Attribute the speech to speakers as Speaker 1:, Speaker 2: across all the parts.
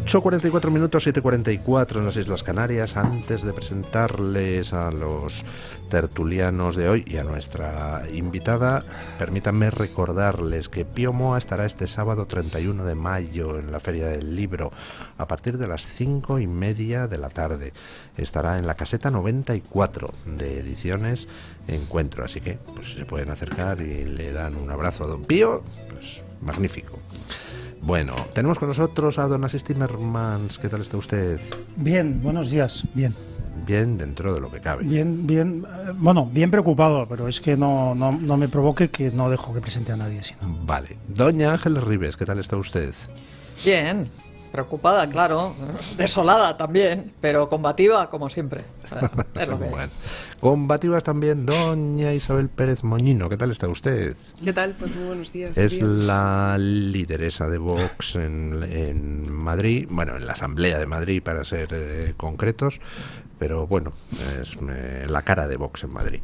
Speaker 1: 8:44 minutos, 7:44 en las Islas Canarias. Antes de presentarles a los tertulianos de hoy y a nuestra invitada, permítanme recordarles que Pío Moa estará este sábado 31 de mayo en la Feria del Libro a partir de las 5:30 de la tarde. Estará en la caseta 94 de Ediciones Encuentro, así que pues, si se pueden acercar y le dan un abrazo a don Pío, pues magnífico. Bueno, tenemos con nosotros a don Asís Timmermans. ¿Qué tal está usted?
Speaker 2: Bien, buenos días, bien.
Speaker 1: Bien, dentro de lo que cabe.
Speaker 2: Bien, bueno, bien preocupado, pero es que no me provoque, que no dejo que presente a nadie. Sino.
Speaker 1: Vale. Doña Ángeles Ribes, ¿qué tal está usted?
Speaker 3: Bien, preocupada, claro, desolada también, pero combativa como siempre. O sea, es lo que...
Speaker 1: Bueno. Combativas también doña Isabel Pérez Moñino, ¿qué tal está usted?
Speaker 4: ¿Qué tal? Pues muy buenos días.
Speaker 1: Es
Speaker 4: bien.
Speaker 1: la lideresa de Vox en Madrid, bueno, en la Asamblea de Madrid para ser concretos, pero bueno, es la cara de Vox en Madrid.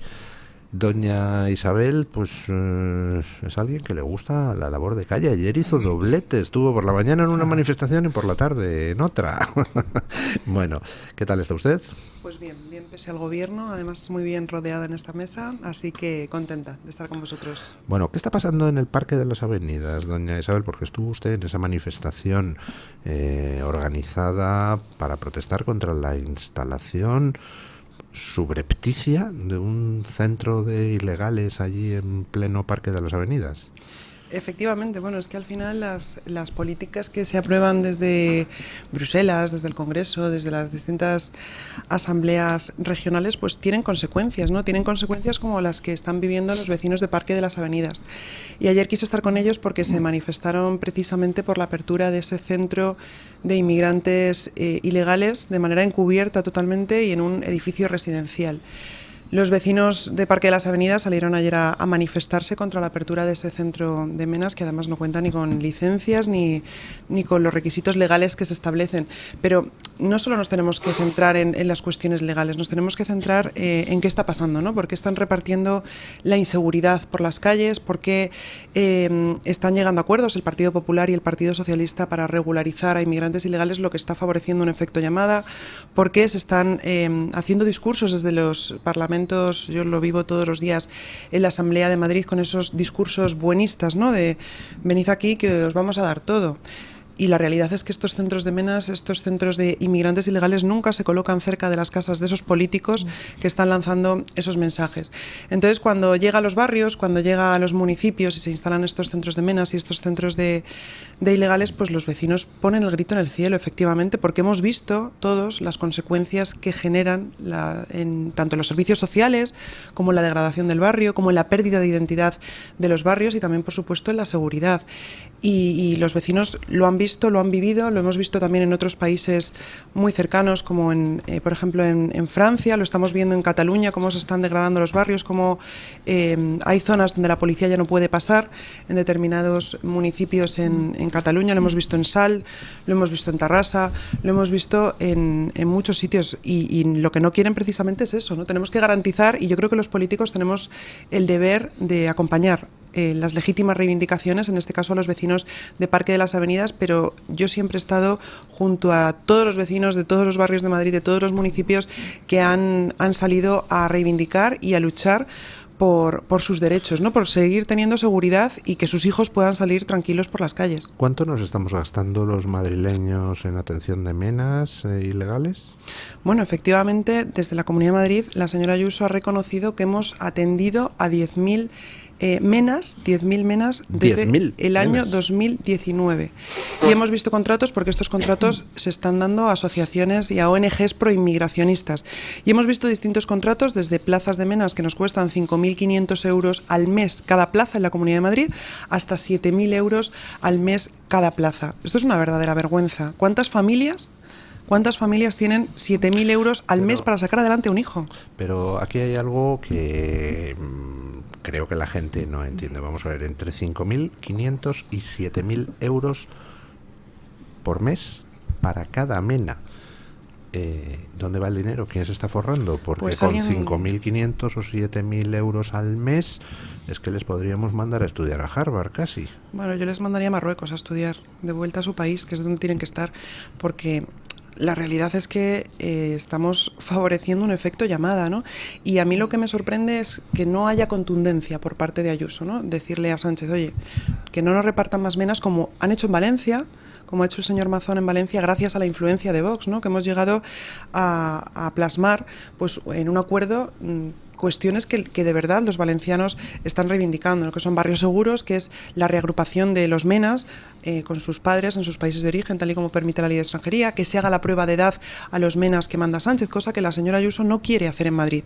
Speaker 1: Doña Isabel, pues es alguien que le gusta la labor de calle. Ayer hizo doblete, estuvo por la mañana en una manifestación y por la tarde en otra. Bueno, ¿qué tal está usted?
Speaker 4: Pues bien pese al gobierno, además muy bien rodeada en esta mesa, así que contenta de estar con vosotros.
Speaker 1: Bueno, ¿qué está pasando en el Parque de las Avenidas, doña Isabel? Porque estuvo usted en esa manifestación organizada para protestar contra la instalación subrepticia de un centro de ilegales allí en pleno Parque de las Avenidas.
Speaker 4: Efectivamente, bueno, es que al final las políticas que se aprueban desde Bruselas, desde el Congreso, desde las distintas asambleas regionales, pues tienen consecuencias, ¿no? Tienen consecuencias como las que están viviendo los vecinos de Parque de las Avenidas. Y ayer quise estar con ellos porque se manifestaron precisamente por la apertura de ese centro de inmigrantes ilegales de manera encubierta totalmente y en un edificio residencial. Los vecinos de Parque de las Avenidas salieron ayer a manifestarse contra la apertura de ese centro de menas, que además no cuenta ni con licencias ni con los requisitos legales que se establecen. Pero no solo nos tenemos que centrar en las cuestiones legales, nos tenemos que centrar en qué está pasando, ¿no? Por qué están repartiendo la inseguridad por las calles, por qué están llegando a acuerdos el Partido Popular y el Partido Socialista para regularizar a inmigrantes ilegales, lo que está favoreciendo un efecto llamada, por qué se están haciendo discursos desde los parlamentos. Yo lo vivo todos los días en la Asamblea de Madrid con esos discursos buenistas, ¿no? De venid aquí que os vamos a dar todo. Y la realidad es que estos centros de menas, estos centros de inmigrantes ilegales nunca se colocan cerca de las casas de esos políticos que están lanzando esos mensajes. Entonces, cuando llega a los barrios, cuando llega a los municipios y se instalan estos centros de menas y estos centros de ilegales, pues los vecinos ponen el grito en el cielo, efectivamente, porque hemos visto todos las consecuencias que generan tanto en los servicios sociales, como en la degradación del barrio, como en la pérdida de identidad de los barrios y también, por supuesto, en la seguridad. Y los vecinos lo han visto, lo han vivido, lo hemos visto también en otros países muy cercanos, como por ejemplo en Francia, lo estamos viendo en Cataluña, cómo se están degradando los barrios, cómo hay zonas donde la policía ya no puede pasar en determinados municipios en Cataluña, lo hemos visto en Salt, lo hemos visto en Tarrasa, lo hemos visto en muchos sitios y lo que no quieren precisamente es eso, ¿no? Tenemos que garantizar, y yo creo que los políticos tenemos el deber de acompañar las legítimas reivindicaciones, en este caso a los vecinos de Parque de las Avenidas, pero yo siempre he estado junto a todos los vecinos de todos los barrios de Madrid, de todos los municipios que han salido a reivindicar y a luchar por sus derechos, ¿no? Por seguir teniendo seguridad y que sus hijos puedan salir tranquilos por las calles.
Speaker 1: ¿Cuánto nos estamos gastando los madrileños en atención de menas ilegales?
Speaker 4: Bueno, efectivamente, desde la Comunidad de Madrid, la señora Ayuso ha reconocido que hemos atendido a 10.000 menas desde el año 2019. Y hemos visto contratos, porque estos contratos se están dando a asociaciones y a ONGs proinmigracionistas. Y hemos visto distintos contratos, desde plazas de menas que nos cuestan 5.500 euros al mes cada plaza en la Comunidad de Madrid, hasta 7.000 euros al mes cada plaza. Esto es una verdadera vergüenza. ¿Cuántas familias tienen 7.000 euros al mes para sacar adelante a un hijo?
Speaker 1: Pero aquí hay algo que creo que la gente no entiende. Vamos a ver, entre 5.500 y 7.000 euros por mes para cada mena. ¿Dónde va el dinero? ¿Quién se está forrando? Porque
Speaker 4: Pues
Speaker 1: con
Speaker 4: alguien-
Speaker 1: 5.500 o 7.000 euros al mes es que les podríamos mandar a estudiar a Harvard casi.
Speaker 4: Bueno, yo les mandaría a Marruecos a estudiar, de vuelta a su país, que es donde tienen que estar, porque la realidad es que estamos favoreciendo un efecto llamada, ¿no? Y a mí lo que me sorprende es que no haya contundencia por parte de Ayuso, ¿no? Decirle a Sánchez, oye, que no nos repartan más menas como han hecho en Valencia, como ha hecho el señor Mazón en Valencia, gracias a la influencia de Vox, ¿no? Que hemos llegado a plasmar pues, en un acuerdo cuestiones que de verdad los valencianos están reivindicando, ¿no? Que son barrios seguros, que es la reagrupación de los menas con sus padres en sus países de origen, tal y como permite la ley de extranjería, que se haga la prueba de edad a los menas que manda Sánchez, cosa que la señora Ayuso no quiere hacer en Madrid.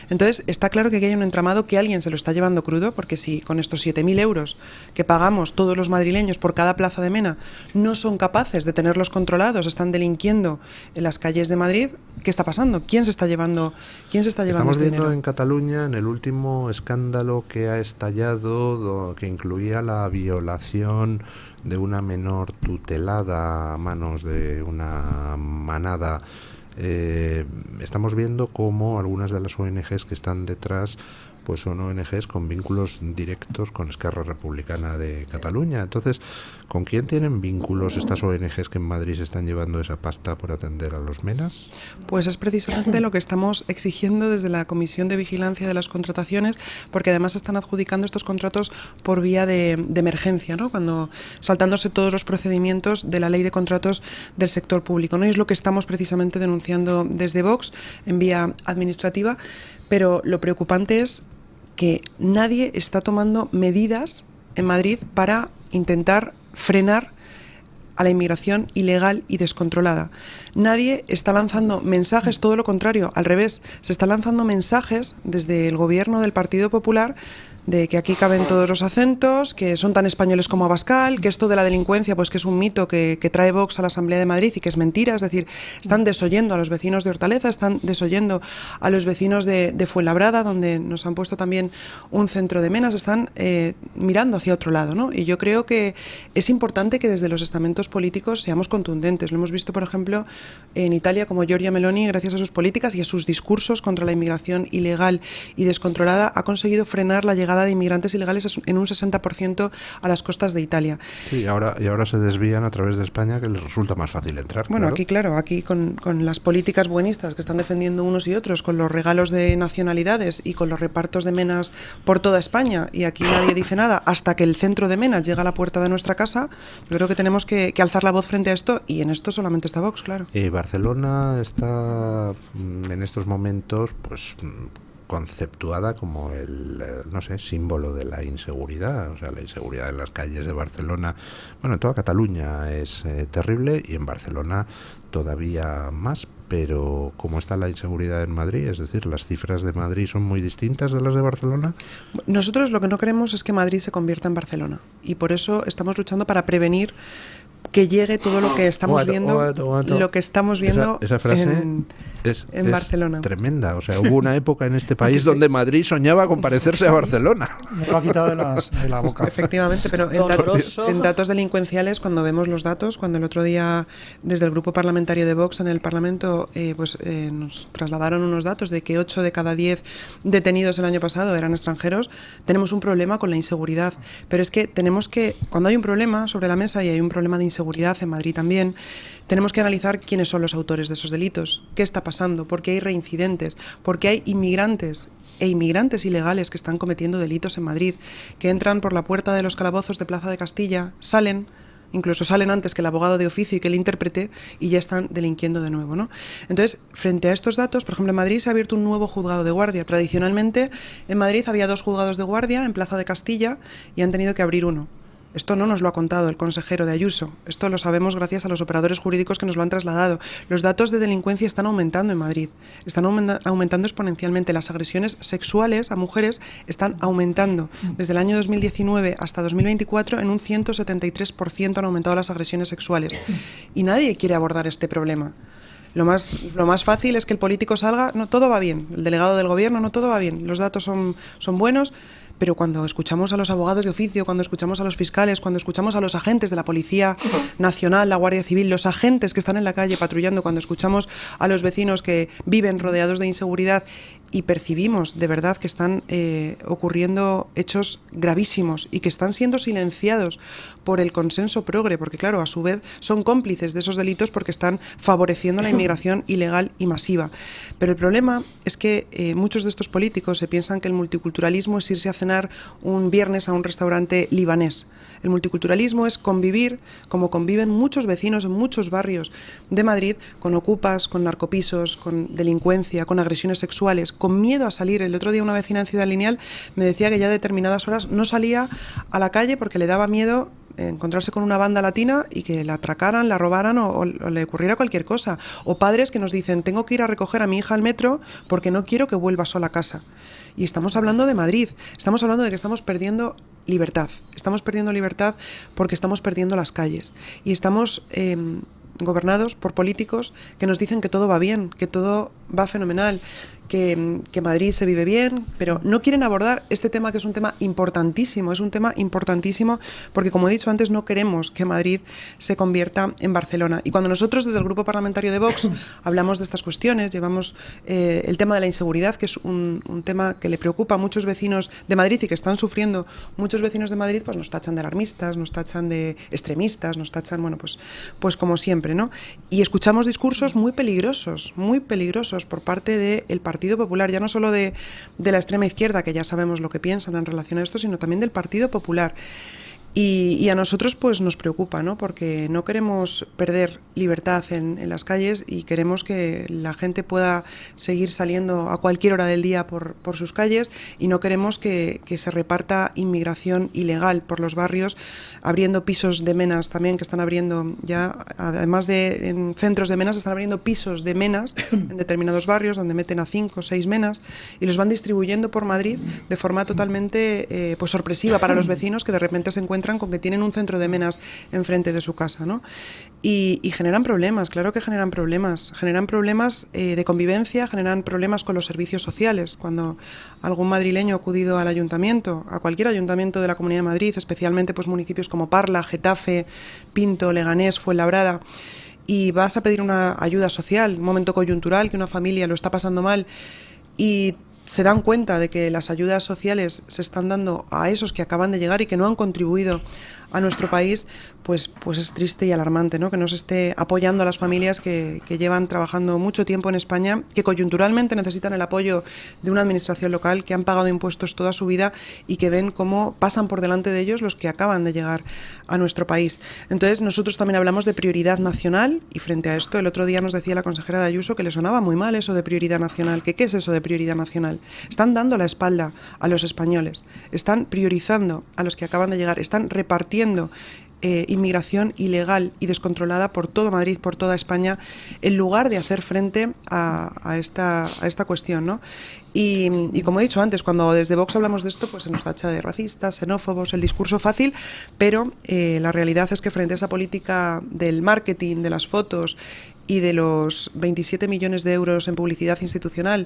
Speaker 4: Entonces, está claro que aquí hay un entramado que alguien se lo está llevando crudo, porque si con estos 7.000 euros que pagamos todos los madrileños por cada plaza de mena no son capaces de tenerlos controlados, están delinquiendo en las calles de Madrid, ¿qué está pasando? ¿Quién se está llevando
Speaker 1: Estamos
Speaker 4: este
Speaker 1: viendo
Speaker 4: dinero?
Speaker 1: en Cataluña, en el último escándalo que ha estallado, que incluía la violación de una menor tutelada a manos de una manada, estamos viendo cómo algunas de las ONGs que están detrás pues son ONGs con vínculos directos con Esquerra Republicana de Cataluña. Entonces, ¿con quién tienen vínculos estas ONGs que en Madrid se están llevando esa pasta por atender a los menas?
Speaker 4: Pues es precisamente lo que estamos exigiendo desde la Comisión de Vigilancia de las Contrataciones, porque además están adjudicando estos contratos por vía de emergencia, ¿no? Cuando saltándose todos los procedimientos de la ley de contratos del sector público, ¿no? Y es lo que estamos precisamente denunciando desde Vox en vía administrativa, pero lo preocupante es que nadie está tomando medidas en Madrid para intentar frenar a la inmigración ilegal y descontrolada. Nadie está lanzando mensajes, todo lo contrario, al revés, se están lanzando mensajes desde el gobierno del Partido Popular de que aquí caben todos los acentos, que son tan españoles como Abascal, que esto de la delincuencia pues que es un mito que trae Vox a la Asamblea de Madrid y que es mentira, es decir, están desoyendo a los vecinos de Hortaleza, están desoyendo a los vecinos de Fuenlabrada, donde nos han puesto también un centro de menas, están mirando hacia otro lado, ¿no? Y yo creo que es importante que desde los estamentos políticos seamos contundentes. Lo hemos visto, por ejemplo, en Italia, como Giorgia Meloni, gracias a sus políticas y a sus discursos contra la inmigración ilegal y descontrolada, ha conseguido frenar la llegada de inmigrantes ilegales en un 60% a las costas de Italia.
Speaker 1: Sí, y ahora se desvían a través de España, que les resulta más fácil entrar.
Speaker 4: Bueno,
Speaker 1: claro.
Speaker 4: aquí con las políticas buenistas que están defendiendo unos y otros, con los regalos de nacionalidades y con los repartos de menas por toda España, y aquí nadie dice nada hasta que el centro de menas llega a la puerta de nuestra casa. Yo creo que tenemos que alzar la voz frente a esto, y en esto solamente está Vox, claro.
Speaker 1: Barcelona está en estos momentos pues conceptuada como el, no sé, símbolo de la inseguridad. O sea, la inseguridad en las calles de Barcelona, bueno, en toda Cataluña es terrible, y en Barcelona todavía más. Pero ¿cómo está la inseguridad en Madrid? Es decir, ¿las cifras de Madrid son muy distintas de las de Barcelona?
Speaker 4: Nosotros lo que no queremos es que Madrid se convierta en Barcelona, y por eso estamos luchando para prevenir que llegue todo lo que estamos viendo, lo que estamos viendo
Speaker 1: esa frase
Speaker 4: en Barcelona.
Speaker 1: Tremenda. O sea, hubo una época en este país donde Madrid soñaba con parecerse a Barcelona.
Speaker 2: Me lo ha quitado de la boca.
Speaker 4: Efectivamente, pero en datos delincuenciales, cuando vemos los datos, cuando el otro día desde el grupo parlamentario de Vox en el Parlamento nos trasladaron unos datos de que 8 de cada 10 detenidos el año pasado eran extranjeros, tenemos un problema con la inseguridad. Pero es que tenemos que, cuando hay un problema sobre la mesa, y hay un problema de inseguridad en Madrid también, tenemos que analizar quiénes son los autores de esos delitos, qué está pasando, por qué hay reincidentes, por qué hay inmigrantes e inmigrantes ilegales que están cometiendo delitos en Madrid, que entran por la puerta de los calabozos de Plaza de Castilla, incluso salen antes que el abogado de oficio y que el intérprete, y ya están delinquiendo de nuevo, ¿no? Entonces, frente a estos datos, por ejemplo, en Madrid se ha abierto un nuevo juzgado de guardia. Tradicionalmente, en Madrid había 2 juzgados de guardia en Plaza de Castilla y han tenido que abrir uno. Esto no nos lo ha contado el consejero de Ayuso, esto lo sabemos gracias a los operadores jurídicos que nos lo han trasladado. Los datos de delincuencia están aumentando en Madrid, están aumentando exponencialmente. Las agresiones sexuales a mujeres están aumentando. Desde el año 2019 hasta 2024 en un 173% han aumentado las agresiones sexuales, y nadie quiere abordar este problema. Lo más fácil es que el político salga, no, todo va bien, el delegado del gobierno, no, todo va bien, los datos son buenos, pero cuando escuchamos a los abogados de oficio, cuando escuchamos a los fiscales, cuando escuchamos a los agentes de la Policía Nacional, la Guardia Civil, los agentes que están en la calle patrullando, cuando escuchamos a los vecinos que viven rodeados de inseguridad y percibimos de verdad que están ocurriendo hechos gravísimos y que están siendo silenciados por el consenso progre, porque claro, a su vez son cómplices de esos delitos porque están favoreciendo la inmigración ilegal y masiva. Pero el problema es que muchos de estos políticos se piensan que el multiculturalismo es irse a cenar un viernes a un restaurante libanés. El multiculturalismo es convivir como conviven muchos vecinos en muchos barrios de Madrid, con ocupas, con narcopisos, con delincuencia, con agresiones sexuales, con miedo a salir. El otro día una vecina en Ciudad Lineal me decía que ya a determinadas horas no salía a la calle porque le daba miedo encontrarse con una banda latina y que la atracaran, la robaran o le ocurriera cualquier cosa. O padres que nos dicen, tengo que ir a recoger a mi hija al metro porque no quiero que vuelva sola a casa. Y estamos hablando de Madrid, estamos hablando de que estamos perdiendo libertad. Estamos perdiendo libertad porque estamos perdiendo las calles. Y estamos gobernados por políticos que nos dicen que todo va bien, que todo va fenomenal, que Madrid se vive bien, pero no quieren abordar este tema, que es un tema importantísimo, porque como he dicho antes, no queremos que Madrid se convierta en Barcelona. Y cuando nosotros desde el Grupo Parlamentario de Vox hablamos de estas cuestiones, llevamos el tema de la inseguridad, que es un tema que le preocupa a muchos vecinos de Madrid y que están sufriendo muchos vecinos de Madrid, pues nos tachan de alarmistas, nos tachan de extremistas, nos tachan, bueno, pues como siempre, ¿no? Y escuchamos discursos muy peligrosos por parte del Partido Popular, ya no solo de la extrema izquierda, que ya sabemos lo que piensan en relación a esto, sino también del Partido Popular. Y a nosotros pues nos preocupa, ¿no? Porque no queremos perder libertad en las calles y queremos que la gente pueda seguir saliendo a cualquier hora del día por sus calles, y no queremos que se reparta inmigración ilegal por los barrios, abriendo pisos de menas también, que están abriendo ya, además de en centros de menas, están abriendo pisos de menas en determinados barrios donde meten a 5 o 6 menas y los van distribuyendo por Madrid de forma totalmente pues sorpresiva para los vecinos, que de repente se encuentran con que tienen un centro de menas enfrente de su casa, ¿no? Y generan problemas, claro que generan problemas de convivencia, generan problemas con los servicios sociales. Cuando algún madrileño ha acudido al ayuntamiento, a cualquier ayuntamiento de la Comunidad de Madrid, especialmente pues municipios como Parla, Getafe, Pinto, Leganés, Fuenlabrada, y vas a pedir una ayuda social, un momento coyuntural, que una familia lo está pasando mal, y se dan cuenta de que las ayudas sociales se están dando a esos que acaban de llegar y que no han contribuido a nuestro país, pues es triste y alarmante, ¿no? Que no se esté apoyando a las familias que llevan trabajando mucho tiempo en España, que coyunturalmente necesitan el apoyo de una administración local, que han pagado impuestos toda su vida y que ven cómo pasan por delante de ellos los que acaban de llegar a nuestro país. Entonces nosotros también hablamos de prioridad nacional, y frente a esto el otro día nos decía la consejera de Ayuso que le sonaba muy mal eso de prioridad nacional. ¿Qué es eso de prioridad nacional? Están dando la espalda a los españoles, están priorizando a los que acaban de llegar, están repartiendo inmigración ilegal y descontrolada por todo Madrid, por toda España, en lugar de hacer frente a esta cuestión, ¿no? Y como he dicho antes, cuando desde Vox hablamos de esto, pues se nos tacha de racistas, xenófobos, el discurso fácil, pero la realidad es que frente a esa política del marketing, de las fotos y de los 27 millones de euros en publicidad institucional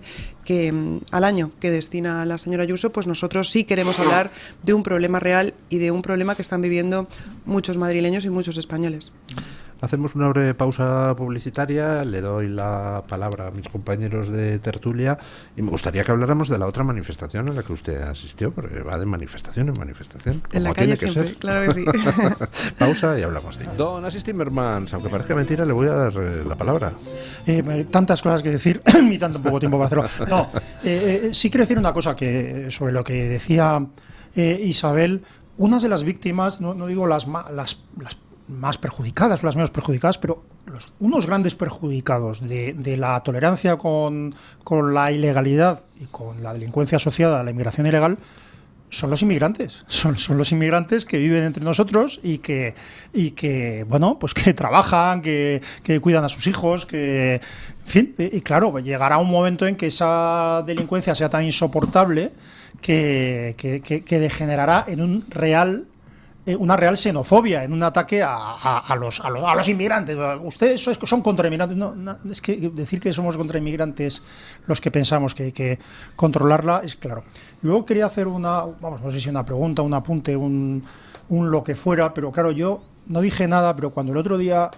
Speaker 4: al año que destina la señora Ayuso, pues nosotros sí queremos hablar de un problema real y de un problema que están viviendo muchos madrileños y muchos españoles.
Speaker 1: Hacemos una breve pausa publicitaria, le doy la palabra a mis compañeros de tertulia y me gustaría que habláramos de la otra manifestación a la que usted asistió, porque va de manifestación en manifestación.
Speaker 4: En la calle siempre, claro que sí.
Speaker 1: Pausa y hablamos de ello. Don Asís Timmermans, aunque parezca mentira, le voy a dar la palabra.
Speaker 2: Tantas cosas que decir y tanto poco tiempo para hacerlo. No, sí quiero decir una cosa que sobre lo que decía Isabel. Unas de las víctimas, no digo las más perjudicadas o las menos perjudicadas, pero unos grandes perjudicados de la tolerancia con la ilegalidad y con la delincuencia asociada a la inmigración ilegal son los inmigrantes. Son los inmigrantes que viven entre nosotros y que bueno, pues que trabajan, que cuidan a sus hijos, que, en fin, y claro, llegará un momento en que esa delincuencia sea tan insoportable que degenerará en un real una real xenofobia, en un ataque a los inmigrantes. Ustedes son contra inmigrantes. No, es que decir que somos contra inmigrantes los que pensamos que hay que controlarla es claro. Y luego quería hacer no sé si una pregunta, un apunte, un lo que fuera, pero claro, yo no dije nada, pero cuando el otro día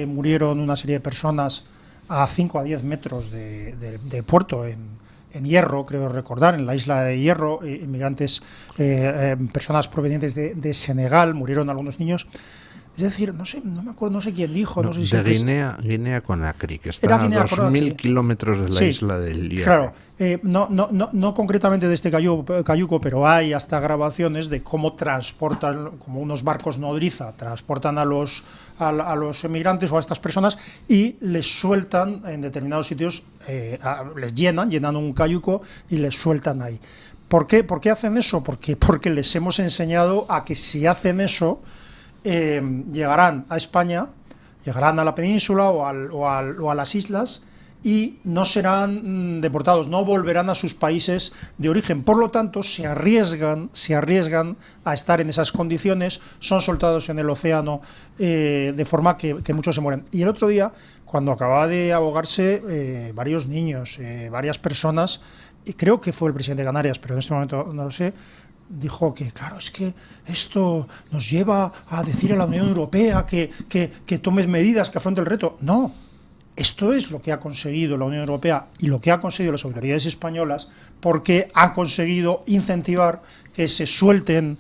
Speaker 2: murieron una serie de personas a 5 a 10 metros de puerto en Hierro, creo recordar, en la isla de Hierro, inmigrantes, personas provenientes de Senegal, murieron algunos niños. Es decir, no sé, no me acuerdo, no sé quién dijo, no sé si
Speaker 1: de Guinea Conakry, que está a 2.000 kilómetros de la isla del Hierro.
Speaker 2: Claro, no concretamente de este cayuco, pero hay hasta grabaciones de cómo transportan, como unos barcos nodriza, transportan a los emigrantes o a estas personas y les sueltan en determinados sitios, les llenan un cayuco y les sueltan ahí. ¿Por qué hacen eso? Porque les hemos enseñado a que si hacen eso, llegarán a España, llegarán a la península o a las islas y no serán deportados, no volverán a sus países de origen. Por lo tanto, se arriesgan a estar en esas condiciones, son soltados en el océano de forma que muchos se mueren. Y el otro día, cuando acababa de ahogarse varios niños, varias personas, y creo que fue el presidente de Canarias, pero en este momento no lo sé, dijo que, claro, es que esto nos lleva a decir a la Unión Europea que tome medidas, que afronte el reto. No, esto es lo que ha conseguido la Unión Europea y lo que ha conseguido las autoridades españolas, porque han conseguido incentivar que se suelten,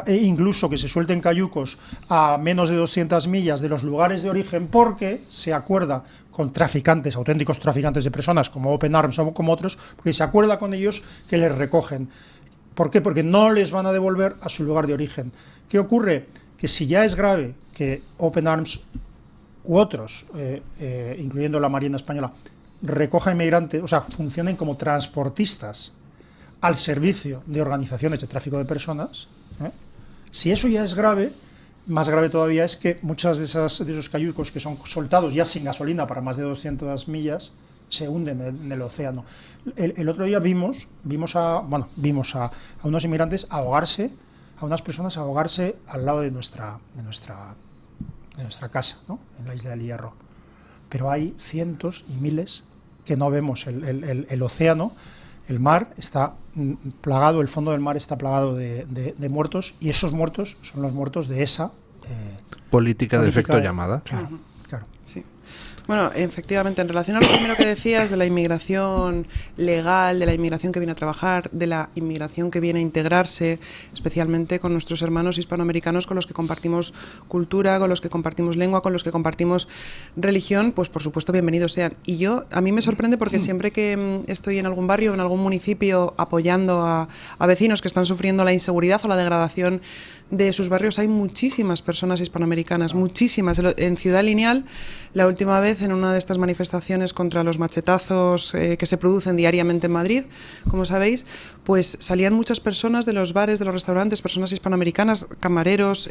Speaker 2: incluso que se suelten cayucos a menos de 200 millas de los lugares de origen, porque se acuerda con traficantes, auténticos traficantes de personas, como Open Arms o como otros, porque se acuerda con ellos que les recogen. ¿Por qué? Porque no les van a devolver a su lugar de origen. ¿Qué ocurre? Que si ya es grave que Open Arms u otros, incluyendo la Marina Española, recojan inmigrantes, o sea, funcionen como transportistas al servicio de organizaciones de tráfico de personas, si eso ya es grave, más grave todavía es que muchas de esos cayucos que son soltados ya sin gasolina para más de 200 millas, se hunden en el océano. El otro día vimos a unos inmigrantes ahogarse, a unas personas ahogarse al lado de nuestra casa, ¿no? En la isla del Hierro. Pero hay cientos y miles que no vemos. El océano, el mar está plagado, el fondo del mar está plagado de muertos, y esos muertos son los muertos de esa
Speaker 1: política de efecto llamada.
Speaker 2: Claro.
Speaker 4: Sí. Bueno, efectivamente, en relación a lo primero que decías de la inmigración legal, de la inmigración que viene a trabajar, de la inmigración que viene a integrarse, especialmente con nuestros hermanos hispanoamericanos con los que compartimos cultura, con los que compartimos lengua, con los que compartimos religión, pues por supuesto bienvenidos sean. Y a mí me sorprende porque siempre que estoy en algún barrio, en algún municipio apoyando a vecinos que están sufriendo la inseguridad o la degradación de sus barrios, hay muchísimas personas hispanoamericanas, muchísimas. En Ciudad Lineal, la última vez en una de estas manifestaciones contra los machetazos que se producen diariamente en Madrid, como sabéis, pues salían muchas personas de los bares, de los restaurantes, personas hispanoamericanas, camareros,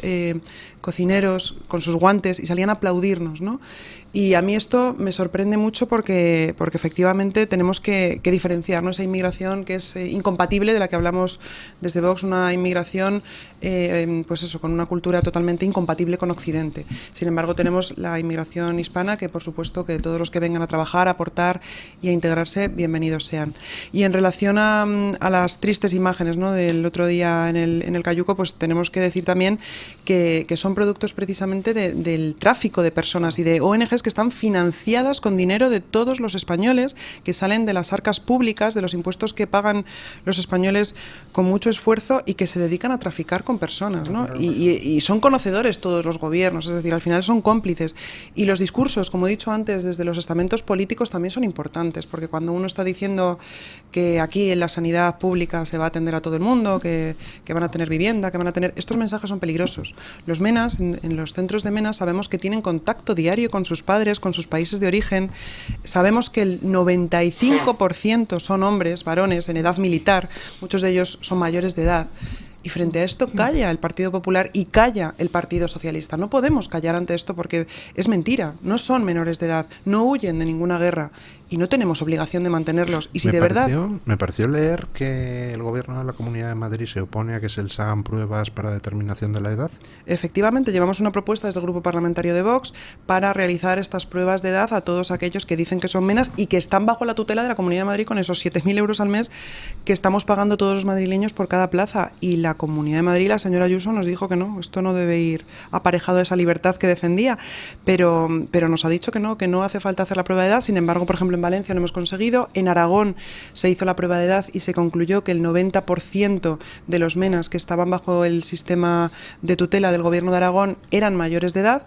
Speaker 4: cocineros, con sus guantes, y salían a aplaudirnos, ¿no? Y a mí esto me sorprende mucho porque efectivamente tenemos que diferenciar, ¿no? Esa inmigración que es incompatible, de la que hablamos desde Vox, una inmigración pues eso, con una cultura totalmente incompatible con Occidente. Sin embargo, tenemos la inmigración hispana, que por supuesto que todos los que vengan a trabajar, a aportar y a integrarse, bienvenidos sean. Y en relación a las tristes imágenes, ¿no?, del otro día en el Cayuco, pues tenemos que decir también que son productos precisamente del tráfico de personas y de ONGs que están financiadas con dinero de todos los españoles, que salen de las arcas públicas, de los impuestos que pagan los españoles con mucho esfuerzo, y que se dedican a traficar con personas, ¿no? Y son conocedores todos los gobiernos, es decir, al final son cómplices. Y los discursos, como he dicho antes, desde los estamentos políticos también son importantes, porque cuando uno está diciendo que aquí en la sanidad pública se va a atender a todo el mundo, que van a tener vivienda, que van a tener... Estos mensajes son peligrosos. Los MENAs, en los centros de MENAs, sabemos que tienen contacto diario con sus padres, con sus países de origen. Sabemos que el 95% son hombres, varones, en edad militar, muchos de ellos son mayores de edad, Y frente a esto calla el Partido Popular y calla el Partido Socialista. No podemos callar ante esto porque es mentira. No son menores de edad, no huyen de ninguna guerra y no tenemos obligación de mantenerlos. Y si
Speaker 1: me pareció leer que el gobierno de la Comunidad de Madrid se opone a que se les hagan pruebas para determinación de la edad.
Speaker 4: Efectivamente, llevamos una propuesta desde el Grupo Parlamentario de Vox para realizar estas pruebas de edad a todos aquellos que dicen que son menas y que están bajo la tutela de la Comunidad de Madrid con esos 7.000 euros al mes que estamos pagando todos los madrileños por cada plaza. Y la Comunidad de Madrid, la señora Ayuso, nos dijo que no, esto no debe ir aparejado a esa libertad que defendía, pero nos ha dicho que no hace falta hacer la prueba de edad. Sin embargo, por ejemplo, en Valencia lo hemos conseguido, en Aragón se hizo la prueba de edad y se concluyó que el 90% de los menas que estaban bajo el sistema de tutela del Gobierno de Aragón eran mayores de edad.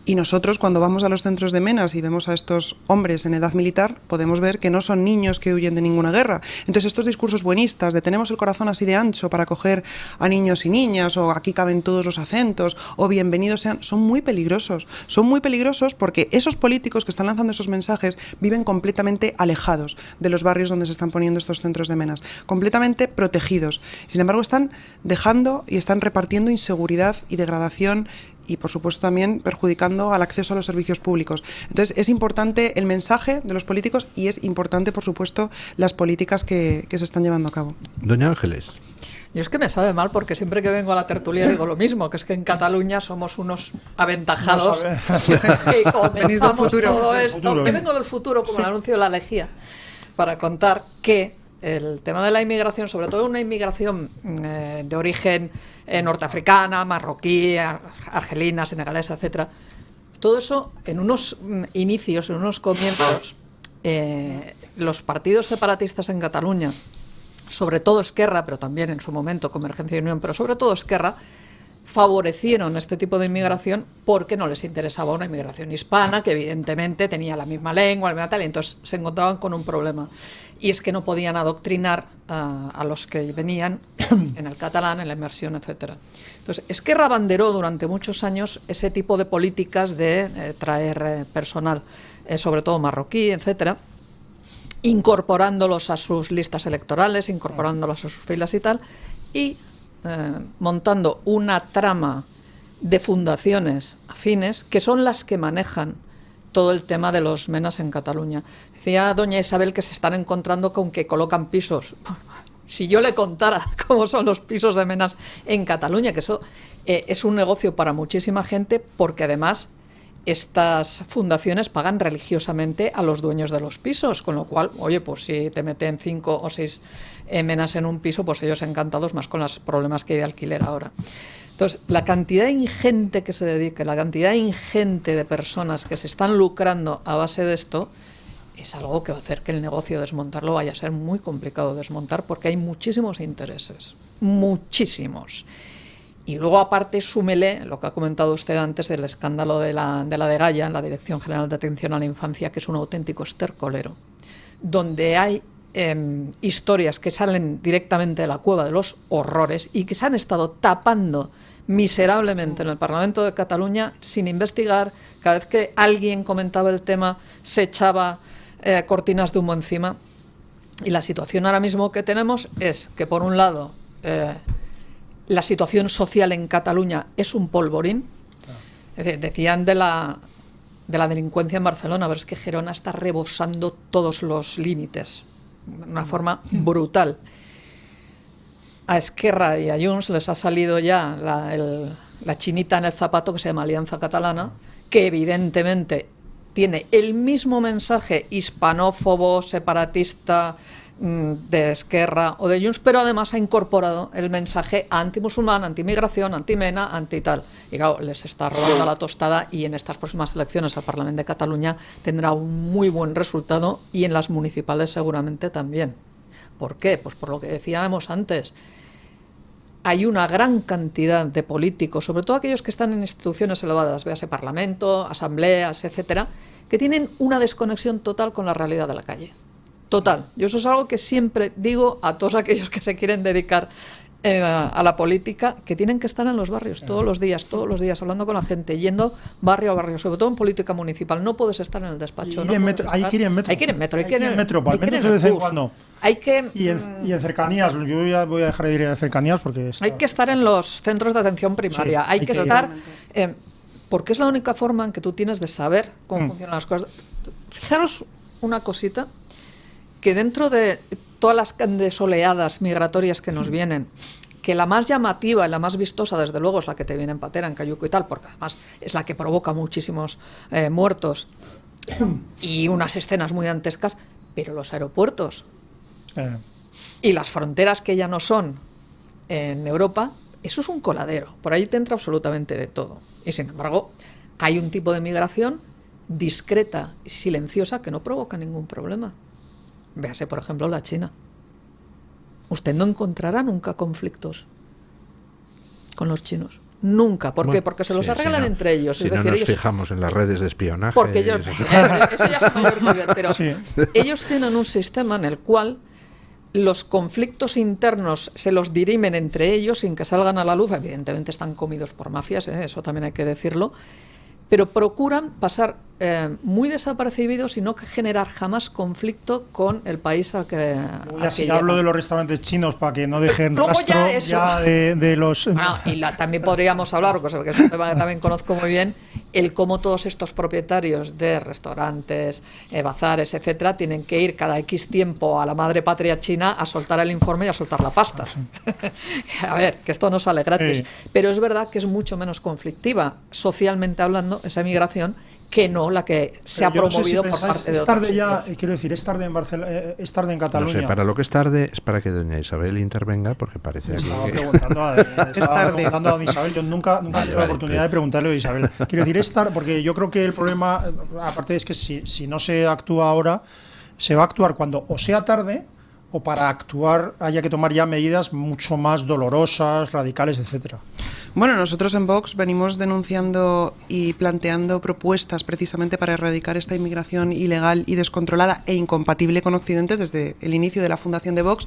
Speaker 4: Y nosotros, cuando vamos a los centros de menas y vemos a estos hombres en edad militar, podemos ver que no son niños que huyen de ninguna guerra. Entonces, estos discursos buenistas de tenemos el corazón así de ancho para acoger a niños y niñas, o aquí caben todos los acentos, o bienvenidos sean, son muy peligrosos. Son muy peligrosos porque esos políticos que están lanzando esos mensajes viven completamente alejados de los barrios donde se están poniendo estos centros de menas, completamente protegidos. Sin embargo, están dejando y están repartiendo inseguridad y degradación y, por supuesto, también perjudicando al acceso a los servicios públicos. Entonces, es importante el mensaje de los políticos y es importante, por supuesto, las políticas que se están llevando a cabo.
Speaker 1: Doña Ángeles.
Speaker 3: Yo es que me sabe mal porque siempre que vengo a la tertulia digo lo mismo, que es que en Cataluña somos unos aventajados que comentamos todo esto. Yo vengo del futuro, como el anuncio de la lejía, para contar que el tema de la inmigración, sobre todo una inmigración de origen norteafricana, marroquí, argelina, senegalesa, etcétera, todo eso en unos inicios, en unos comienzos, los partidos separatistas en Cataluña, sobre todo Esquerra, pero también en su momento Convergencia y Unión, pero sobre todo Esquerra, favorecieron este tipo de inmigración porque no les interesaba una inmigración hispana que evidentemente tenía la misma lengua, la misma tal, y entonces se encontraban con un problema. Y es que no podían adoctrinar a los que venían en el catalán, en la inmersión, etcétera. Entonces, Esquerra abanderó durante muchos años ese tipo de políticas de traer personal, sobre todo marroquí, etcétera, incorporándolos a sus listas electorales, incorporándolos a sus filas y tal, y montando una trama de fundaciones afines que son las que manejan todo el tema de los menas en Cataluña. Decía doña Isabel que se están encontrando con que colocan pisos. Si yo le contara cómo son los pisos de menas en Cataluña, que eso es un negocio para muchísima gente, porque además estas fundaciones pagan religiosamente a los dueños de los pisos, con lo cual, oye, pues si te meten 5 o 6 menas en un piso, pues ellos encantados, más con los problemas que hay de alquiler ahora. Entonces, la cantidad ingente que se dedica, la cantidad ingente de personas que se están lucrando a base de esto, es algo que va a hacer que el negocio de desmontarlo vaya a ser muy complicado de desmontar, porque hay muchísimos intereses, muchísimos. Y luego, aparte, súmele lo que ha comentado usted antes del escándalo de la Dgaia, la Dirección General de Atención a la Infancia, que es un auténtico estercolero, donde hay historias que salen directamente de la cueva de los horrores y que se han estado tapando miserablemente en el Parlamento de Cataluña sin investigar. Cada vez que alguien comentaba el tema se echaba cortinas de humo encima. Y la situación ahora mismo que tenemos es que, por un lado, la situación social en Cataluña es un polvorín. Es decir, decían de la delincuencia en Barcelona, pero es que Gerona está rebosando todos los límites de una forma brutal. A Esquerra y a Junts les ha salido ya la chinita en el zapato que se llama Alianza Catalana, que evidentemente tiene el mismo mensaje hispanófobo, separatista de Esquerra o de Junts, pero además ha incorporado el mensaje antimusulmán, antimigración, antimena, anti-tal. Y claro, les está robando la tostada, y en estas próximas elecciones al Parlamento de Cataluña tendrá un muy buen resultado, y en las municipales seguramente también. ¿Por qué? Pues por lo que decíamos antes. Hay una gran cantidad de políticos, sobre todo aquellos que están en instituciones elevadas, véase Parlamento, asambleas, etcétera, que tienen una desconexión total con la realidad de la calle. Total. Yo eso es algo que siempre digo a todos aquellos que se quieren dedicar a la política, que tienen que estar en los barrios todos los días, hablando con la gente, yendo barrio a barrio, sobre todo en política municipal. No puedes estar en el despacho.
Speaker 2: Hay que ir en metro.
Speaker 3: Hay que ir en metro.
Speaker 2: Al menos de vez en cuando.
Speaker 3: Hay que,
Speaker 2: y en cercanías. Yo ya voy a dejar de ir en cercanías porque...
Speaker 3: Hay que estar en los centros de atención primaria.
Speaker 2: Sí,
Speaker 3: hay que estar... porque es la única forma en que tú tienes de saber cómo funcionan las cosas. Fijaros una cosita, que dentro de todas las grandes oleadas migratorias que nos vienen, que la más llamativa y la más vistosa, desde luego, es la que te viene en Patera, en Cayuco y tal, porque además es la que provoca muchísimos muertos y unas escenas muy dantescas, pero los aeropuertos y las fronteras que ya no son en Europa, eso es un coladero. Por ahí te entra absolutamente de todo. Y sin embargo, hay un tipo de migración discreta y silenciosa que no provoca ningún problema. Véase, por ejemplo, la China. Usted no encontrará nunca conflictos con los chinos. Nunca. ¿Por qué? Porque se los arreglan entre ellos.
Speaker 1: Si no nos fijamos en las redes de espionaje...
Speaker 3: Porque ellos... eso ya es mayor nivel, pero ellos tienen un sistema en el cual los conflictos internos se los dirimen entre ellos sin que salgan a la luz. Evidentemente están comidos por mafias, eso también hay que decirlo, pero procuran pasar muy desapercibidos y no generar jamás conflicto con el país al que
Speaker 2: si hablo de los restaurantes chinos para que no dejen rastro ya de los...
Speaker 3: Bueno, y también podríamos hablar, cosa que es un tema que también conozco muy bien, el cómo todos estos propietarios de restaurantes, bazares, etcétera, tienen que ir cada X tiempo a la madre patria china a soltar el informe y a soltar la pasta. A ver, que esto no sale gratis. Pero es verdad que es mucho menos conflictiva, socialmente hablando, esa migración, que no la que se ha promovido por parte de otros.
Speaker 2: Quiero decir, es tarde en Barcelona, es tarde en Cataluña.
Speaker 1: No sé, para lo que es tarde es para que doña Isabel intervenga, porque parece
Speaker 2: estaba preguntando a doña Isabel. Yo nunca tuve la oportunidad de preguntarle a Isabel. Quiero decir, es tarde, porque yo creo que el problema, aparte es que si no se actúa ahora, se va a actuar cuando o sea tarde, o para actuar haya que tomar ya medidas mucho más dolorosas, radicales, etcétera.
Speaker 4: Bueno, nosotros en Vox venimos denunciando y planteando propuestas precisamente para erradicar esta inmigración ilegal y descontrolada e incompatible con Occidente desde el inicio de la fundación de Vox,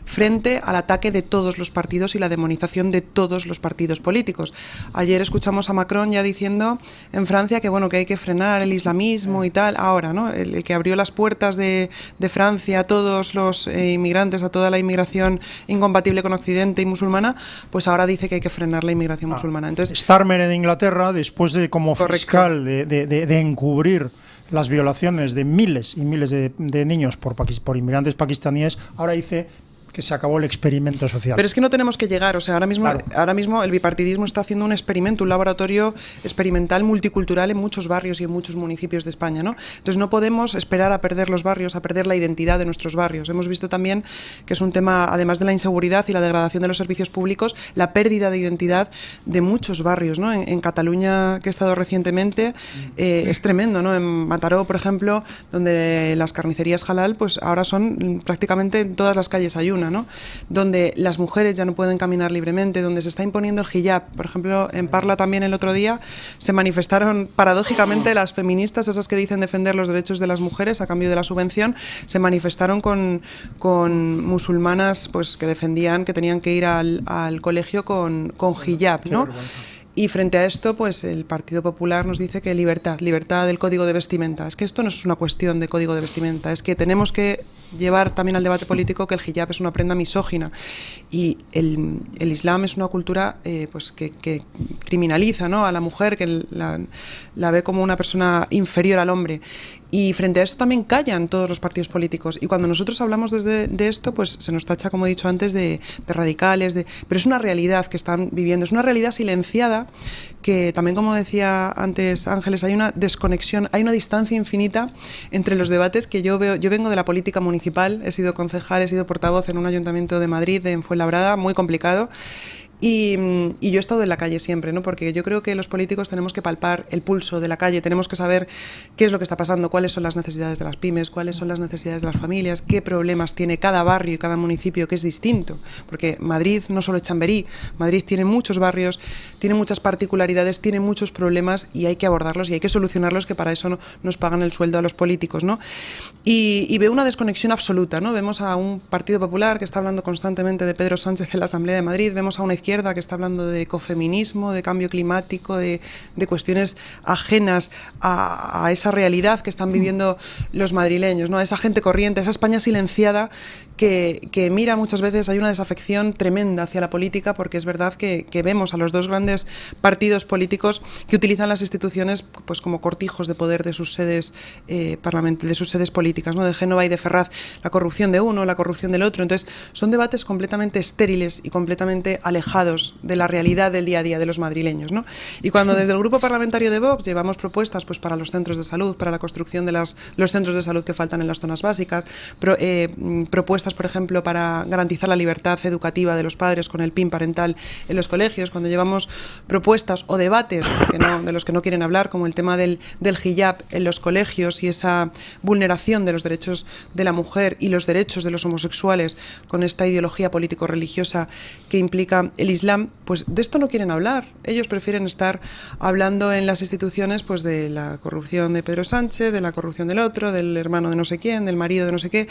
Speaker 4: frente al ataque de todos los partidos y la demonización de todos los partidos políticos. Ayer escuchamos a Macron ya diciendo en Francia que bueno, que hay que frenar el islamismo y tal. Ahora, ¿no? El que abrió las puertas de Francia a todos los inmigrantes, a toda la inmigración incompatible con Occidente y musulmana, pues ahora dice que hay que frenar la inmigración musulmana. Entonces,
Speaker 2: Starmer en Inglaterra, después de como fiscal de encubrir las violaciones de miles y miles de niños por inmigrantes pakistaníes, ahora dice que se acabó el experimento social.
Speaker 4: Pero es que no tenemos que llegar, o sea, ahora mismo el bipartidismo está haciendo un experimento, un laboratorio experimental multicultural en muchos barrios y en muchos municipios de España, ¿no? Entonces no podemos esperar a perder los barrios, a perder la identidad de nuestros barrios. Hemos visto también que es un tema, además de la inseguridad y la degradación de los servicios públicos, la pérdida de identidad de muchos barrios, ¿no? En Cataluña, que he estado recientemente, es tremendo, ¿no? En Mataró, por ejemplo, donde las carnicerías halal, pues ahora son prácticamente en todas las calles hay una, ¿no? Donde las mujeres ya no pueden caminar libremente, donde se está imponiendo el hijab. Por ejemplo, en Parla también el otro día se manifestaron paradójicamente las feministas, esas que dicen defender los derechos de las mujeres a cambio de la subvención, se manifestaron con musulmanas pues que defendían que tenían que ir al colegio con hijab, ¿no? Y frente a esto, pues el Partido Popular nos dice que libertad del código de vestimenta. Es que esto no es una cuestión de código de vestimenta, es que tenemos que llevar también al debate político que el hijab es una prenda misógina y el Islam es una cultura pues que criminaliza, ¿no? A la mujer, que la ve como una persona inferior al hombre. Y frente a esto también callan todos los partidos políticos. Y cuando nosotros hablamos de esto, pues se nos tacha, como he dicho antes, de radicales, pero es una realidad que están viviendo, es una realidad silenciada que también, como decía antes Ángeles, hay una desconexión, hay una distancia infinita entre los debates que yo veo. Yo vengo de la política municipal, he sido concejal, he sido portavoz en un ayuntamiento de Madrid, en Fuenlabrada, muy complicado. Y yo he estado en la calle siempre, ¿no? Porque yo creo que los políticos tenemos que palpar el pulso de la calle, tenemos que saber qué es lo que está pasando, cuáles son las necesidades de las pymes, cuáles son las necesidades de las familias, qué problemas tiene cada barrio y cada municipio, que es distinto. Porque Madrid no solo es Chamberí, Madrid tiene muchos barrios, tiene muchas particularidades, tiene muchos problemas y hay que abordarlos y hay que solucionarlos, que para eso nos pagan el sueldo a los políticos, ¿no? Y veo una desconexión absoluta, ¿no? Vemos a un Partido Popular que está hablando constantemente de Pedro Sánchez en la Asamblea de Madrid, vemos a una izquierda que está hablando de ecofeminismo, de cambio climático, de cuestiones ajenas a esa realidad que están viviendo los madrileños, ¿no? A esa gente corriente, a esa España silenciada que mira muchas veces, hay una desafección tremenda hacia la política, porque es verdad que vemos a los dos grandes partidos políticos que utilizan las instituciones pues como cortijos de poder de sus sedes de sus sedes políticas, ¿no? De Génova y de Ferraz, la corrupción de uno, la corrupción del otro. Entonces son debates completamente estériles y completamente alejados de la realidad del día a día de los madrileños, ¿no? Y cuando desde el grupo parlamentario de Vox llevamos propuestas pues para los centros de salud, para la construcción de los centros de salud que faltan en las zonas básicas, propuestas, por ejemplo, para garantizar la libertad educativa de los padres con el PIN parental en los colegios, cuando llevamos propuestas o debates de los que no quieren hablar, como el tema del hijab en los colegios y esa vulneración de los derechos de la mujer y los derechos de los homosexuales con esta ideología político-religiosa que implica el Islam, pues de esto no quieren hablar. Ellos prefieren estar hablando en las instituciones pues de la corrupción de Pedro Sánchez, de la corrupción del otro, del hermano de no sé quién, del marido de no sé qué.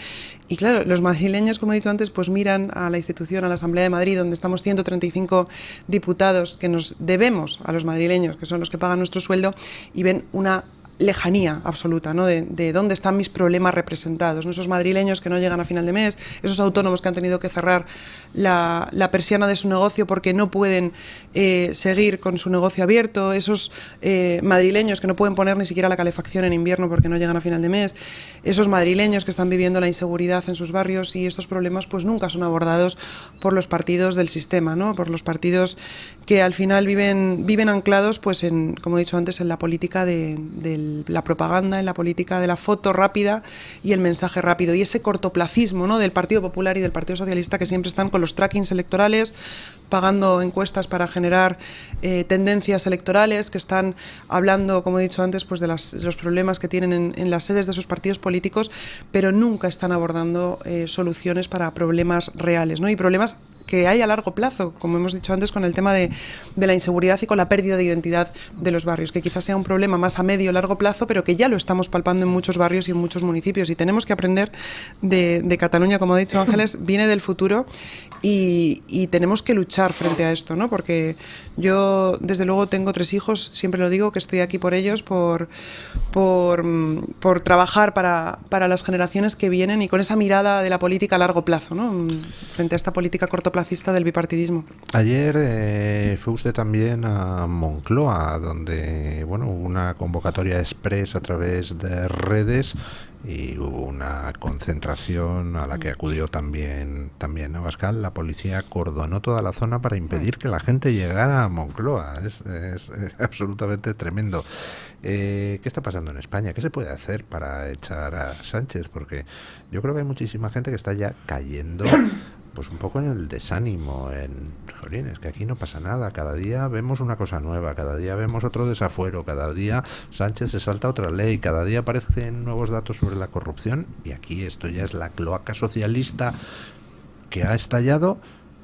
Speaker 4: Y claro, los madrileños, como he dicho antes, pues miran a la institución, a la Asamblea de Madrid, donde estamos 135 diputados que nos debemos a los madrileños, que son los que pagan nuestro sueldo, y ven una lejanía absoluta, ¿no? De dónde están mis problemas representados, ¿no? Esos madrileños que no llegan a final de mes, esos autónomos que han tenido que cerrar la persiana de su negocio porque no pueden seguir con su negocio abierto, esos madrileños que no pueden poner ni siquiera la calefacción en invierno porque no llegan a final de mes, esos madrileños que están viviendo la inseguridad en sus barrios, y estos problemas pues nunca son abordados por los partidos del sistema, ¿no? Por los partidos que al final viven anclados pues en, como he dicho antes, en la política de la propaganda, en la política de la foto rápida y el mensaje rápido, y ese cortoplacismo, ¿no? Del Partido Popular y del Partido Socialista, que siempre están con los trackings electorales, pagando encuestas para generar tendencias electorales, que están hablando, como he dicho antes, pues de los problemas que tienen en las sedes de sus partidos políticos, pero nunca están abordando soluciones para problemas reales, ¿no? Y problemas que hay a largo plazo, como hemos dicho antes, con el tema de la inseguridad y con la pérdida de identidad de los barrios, que quizás sea un problema más a medio o largo plazo, pero que ya lo estamos palpando en muchos barrios y en muchos municipios, y tenemos que aprender de Cataluña, como ha dicho Ángeles, viene del futuro, y tenemos que luchar frente a esto, ¿no? Porque yo, desde luego, tengo 3 hijos, siempre lo digo, que estoy aquí por ellos, por trabajar para las generaciones que vienen, y con esa mirada de la política a largo plazo, ¿no? Frente a esta política cortoplacista del bipartidismo.
Speaker 1: Ayer fue usted también a Moncloa, donde hubo una convocatoria express a través de redes y hubo una concentración a la que acudió también Abascal. La policía acordonó toda la zona para impedir que la gente llegara a Moncloa. Es absolutamente tremendo. ¿Qué está pasando en España? ¿Qué se puede hacer para echar a Sánchez? Porque yo creo que hay muchísima gente que está ya cayendo pues un poco en el desánimo, es que aquí no pasa nada, cada día vemos una cosa nueva, cada día vemos otro desafuero, cada día Sánchez se salta otra ley, cada día aparecen nuevos datos sobre la corrupción, y aquí esto ya es la cloaca socialista que ha estallado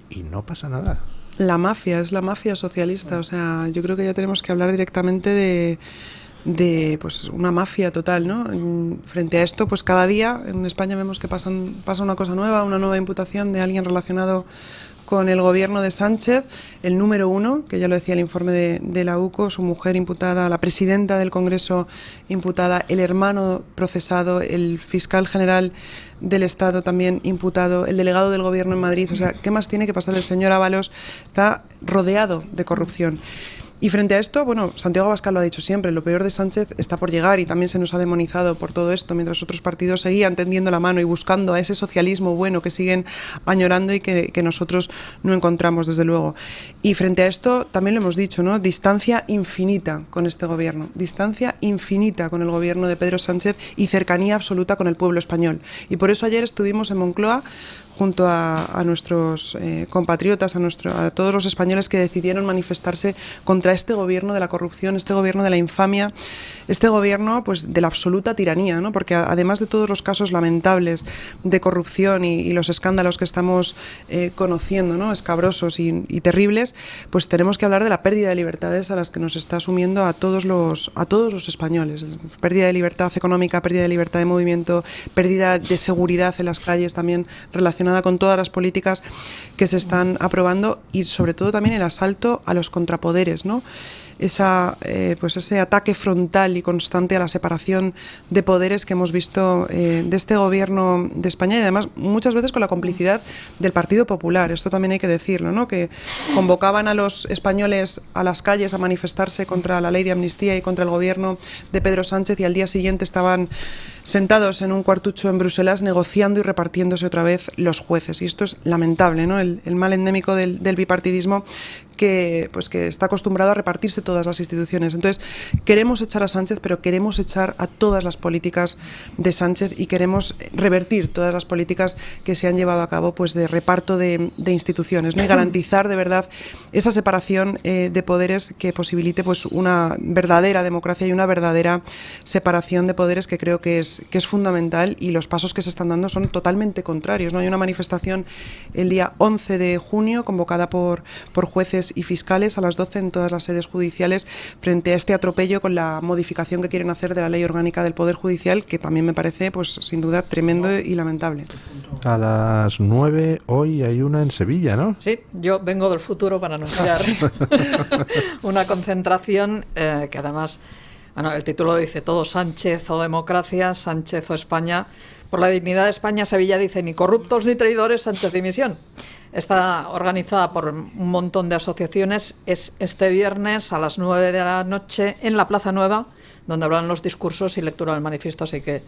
Speaker 1: y no pasa nada.
Speaker 4: La mafia, es la mafia socialista, o sea, yo creo que ya tenemos que hablar directamente de pues una mafia total, ¿no? Frente a esto, pues cada día en España vemos que pasa una cosa nueva, una nueva imputación de alguien relacionado con el gobierno de Sánchez, el número 1, que ya lo decía el informe de la UCO, su mujer imputada, la presidenta del Congreso imputada, el hermano procesado, el fiscal general del Estado también imputado, el delegado del gobierno en Madrid. O sea, ¿qué más tiene que pasar? El señor Ábalos está rodeado de corrupción. Y frente a esto, bueno, Santiago Abascal lo ha dicho siempre, lo peor de Sánchez está por llegar, y también se nos ha demonizado por todo esto, mientras otros partidos seguían tendiendo la mano y buscando a ese socialismo bueno que siguen añorando y que nosotros no encontramos, desde luego. Y frente a esto, también lo hemos dicho, ¿no? Distancia infinita con este gobierno, distancia infinita con el gobierno de Pedro Sánchez y cercanía absoluta con el pueblo español. Y por eso ayer estuvimos en Moncloa junto a nuestros compatriotas, a todos los españoles que decidieron manifestarse contra este gobierno de la corrupción, este gobierno de la infamia, este gobierno pues de la absoluta tiranía, ¿no? Porque además de todos los casos lamentables de corrupción y los escándalos que estamos conociendo, ¿no? Escabrosos y terribles, pues tenemos que hablar de la pérdida de libertades a las que nos está sumiendo a todos los españoles. Pérdida de libertad económica, pérdida de libertad de movimiento, pérdida de seguridad en las calles, también relacionada con todas las políticas que se están aprobando, y sobre todo también el asalto a los contrapoderes, ¿no? Pues ese ataque frontal y constante a la separación de poderes que hemos visto de este gobierno de España, y además muchas veces con la complicidad del Partido Popular. Esto también hay que decirlo, ¿no? Que convocaban a los españoles a las calles a manifestarse contra la ley de amnistía y contra el gobierno de Pedro Sánchez, y al día siguiente estaban sentados en un cuartucho en Bruselas negociando y repartiéndose otra vez los jueces. Y esto es lamentable, ¿no? El mal endémico del bipartidismo que está acostumbrado a repartirse todas las instituciones. Entonces, queremos echar a Sánchez, pero queremos echar a todas las políticas de Sánchez, y queremos revertir todas las políticas que se han llevado a cabo pues de reparto de instituciones, ¿no? Y garantizar de verdad esa separación de poderes que posibilite pues una verdadera democracia y una verdadera separación de poderes, que creo que es fundamental, y los pasos que se están dando son totalmente contrarios, ¿no? Hay una manifestación el día 11 de junio convocada por jueces y fiscales a las 12 en todas las sedes judiciales frente a este atropello con la modificación que quieren hacer de la Ley Orgánica del Poder Judicial, que también me parece pues sin duda tremendo y lamentable.
Speaker 1: A las 9 hoy hay una en Sevilla, ¿no?
Speaker 3: Sí, yo vengo del futuro para anunciar una concentración que además, bueno, el título dice todo: Sánchez o democracia, Sánchez o España. Por la dignidad de España, Sevilla dice ni corruptos ni traidores, Sánchez dimisión. Está organizada por un montón de asociaciones. Es este viernes a las 9 de la noche en la Plaza Nueva, donde habrán los discursos y lectura del manifiesto. Así que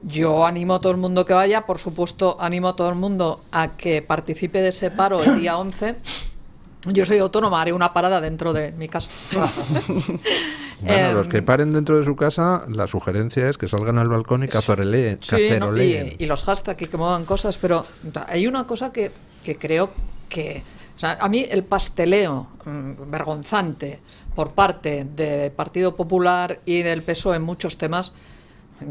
Speaker 3: yo animo a todo el mundo que vaya. Por supuesto, animo a todo el mundo a que participe de ese paro el día 11. Yo soy autónoma, haré una parada dentro de mi casa.
Speaker 1: Bueno, los que paren dentro de su casa, la sugerencia es que salgan al balcón y caceroleen.
Speaker 3: Sí, ¿no? Y los hashtags y que muevan cosas, pero hay una cosa que creo que... O sea, a mí el pasteleo vergonzante por parte del Partido Popular y del PSOE en muchos temas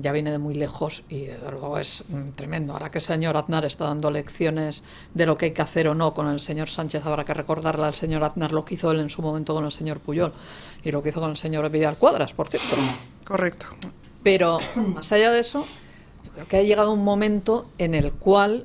Speaker 3: ya viene de muy lejos, y desde luego es tremendo. Ahora que el señor Aznar está dando lecciones de lo que hay que hacer o no con el señor Sánchez, habrá que recordarle al señor Aznar lo que hizo él en su momento con el señor Pujol y lo que hizo con el señor Vidal Cuadras, por cierto.
Speaker 4: Correcto.
Speaker 3: Pero más allá de eso, yo creo que ha llegado un momento en el cual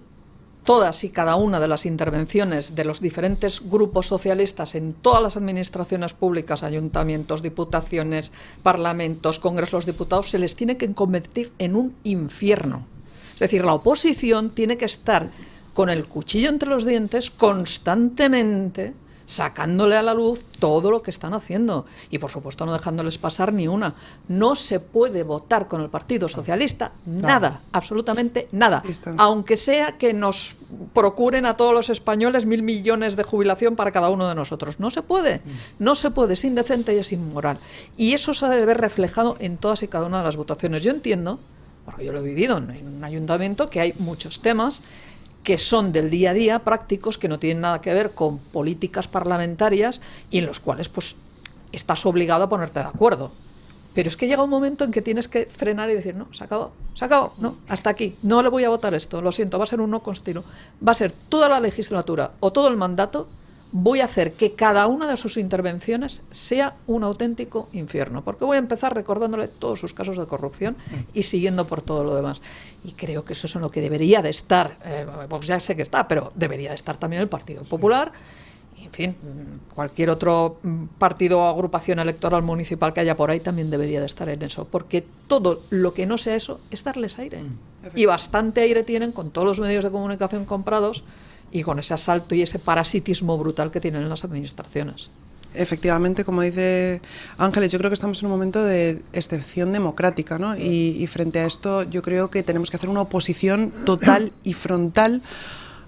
Speaker 3: todas y cada una de las intervenciones de los diferentes grupos socialistas en todas las administraciones públicas, ayuntamientos, diputaciones, parlamentos, congresos de los diputados, se les tiene que convertir en un infierno. Es decir, la oposición tiene que estar con el cuchillo entre los dientes constantemente, sacándole a la luz todo lo que están haciendo, y por supuesto no dejándoles pasar ni una. No se puede votar con el Partido Socialista nada, absolutamente nada, aunque sea que nos procuren a todos los españoles 1.000 millones de jubilación para cada uno de nosotros. No se puede, no se puede, es indecente y es inmoral, y eso se ha de ver reflejado en todas y cada una de las votaciones. Yo entiendo, porque yo lo he vivido en un ayuntamiento, que hay muchos temas que son del día a día, prácticos, que no tienen nada que ver con políticas parlamentarias, y en los cuales pues estás obligado a ponerte de acuerdo. Pero es que llega un momento en que tienes que frenar y decir, no, se acabó, no, hasta aquí, no le voy a votar esto, lo siento, va a ser un no continuo, va a ser toda la legislatura o todo el mandato, voy a hacer que cada una de sus intervenciones sea un auténtico infierno, porque voy a empezar recordándole todos sus casos de corrupción y siguiendo por todo lo demás. Y creo que eso es en lo que debería de estar, Vox ya sé que está, pero debería de estar también el Partido Popular, y en fin, cualquier otro partido o agrupación electoral municipal que haya por ahí también debería de estar en eso, porque todo lo que no sea eso es darles aire. Y bastante aire tienen con todos los medios de comunicación comprados y con ese asalto y ese parasitismo brutal que tienen en las administraciones.
Speaker 4: Efectivamente, como dice Ángeles, yo creo que estamos en un momento de excepción democrática, ¿no? Y frente a esto yo creo que tenemos que hacer una oposición total y frontal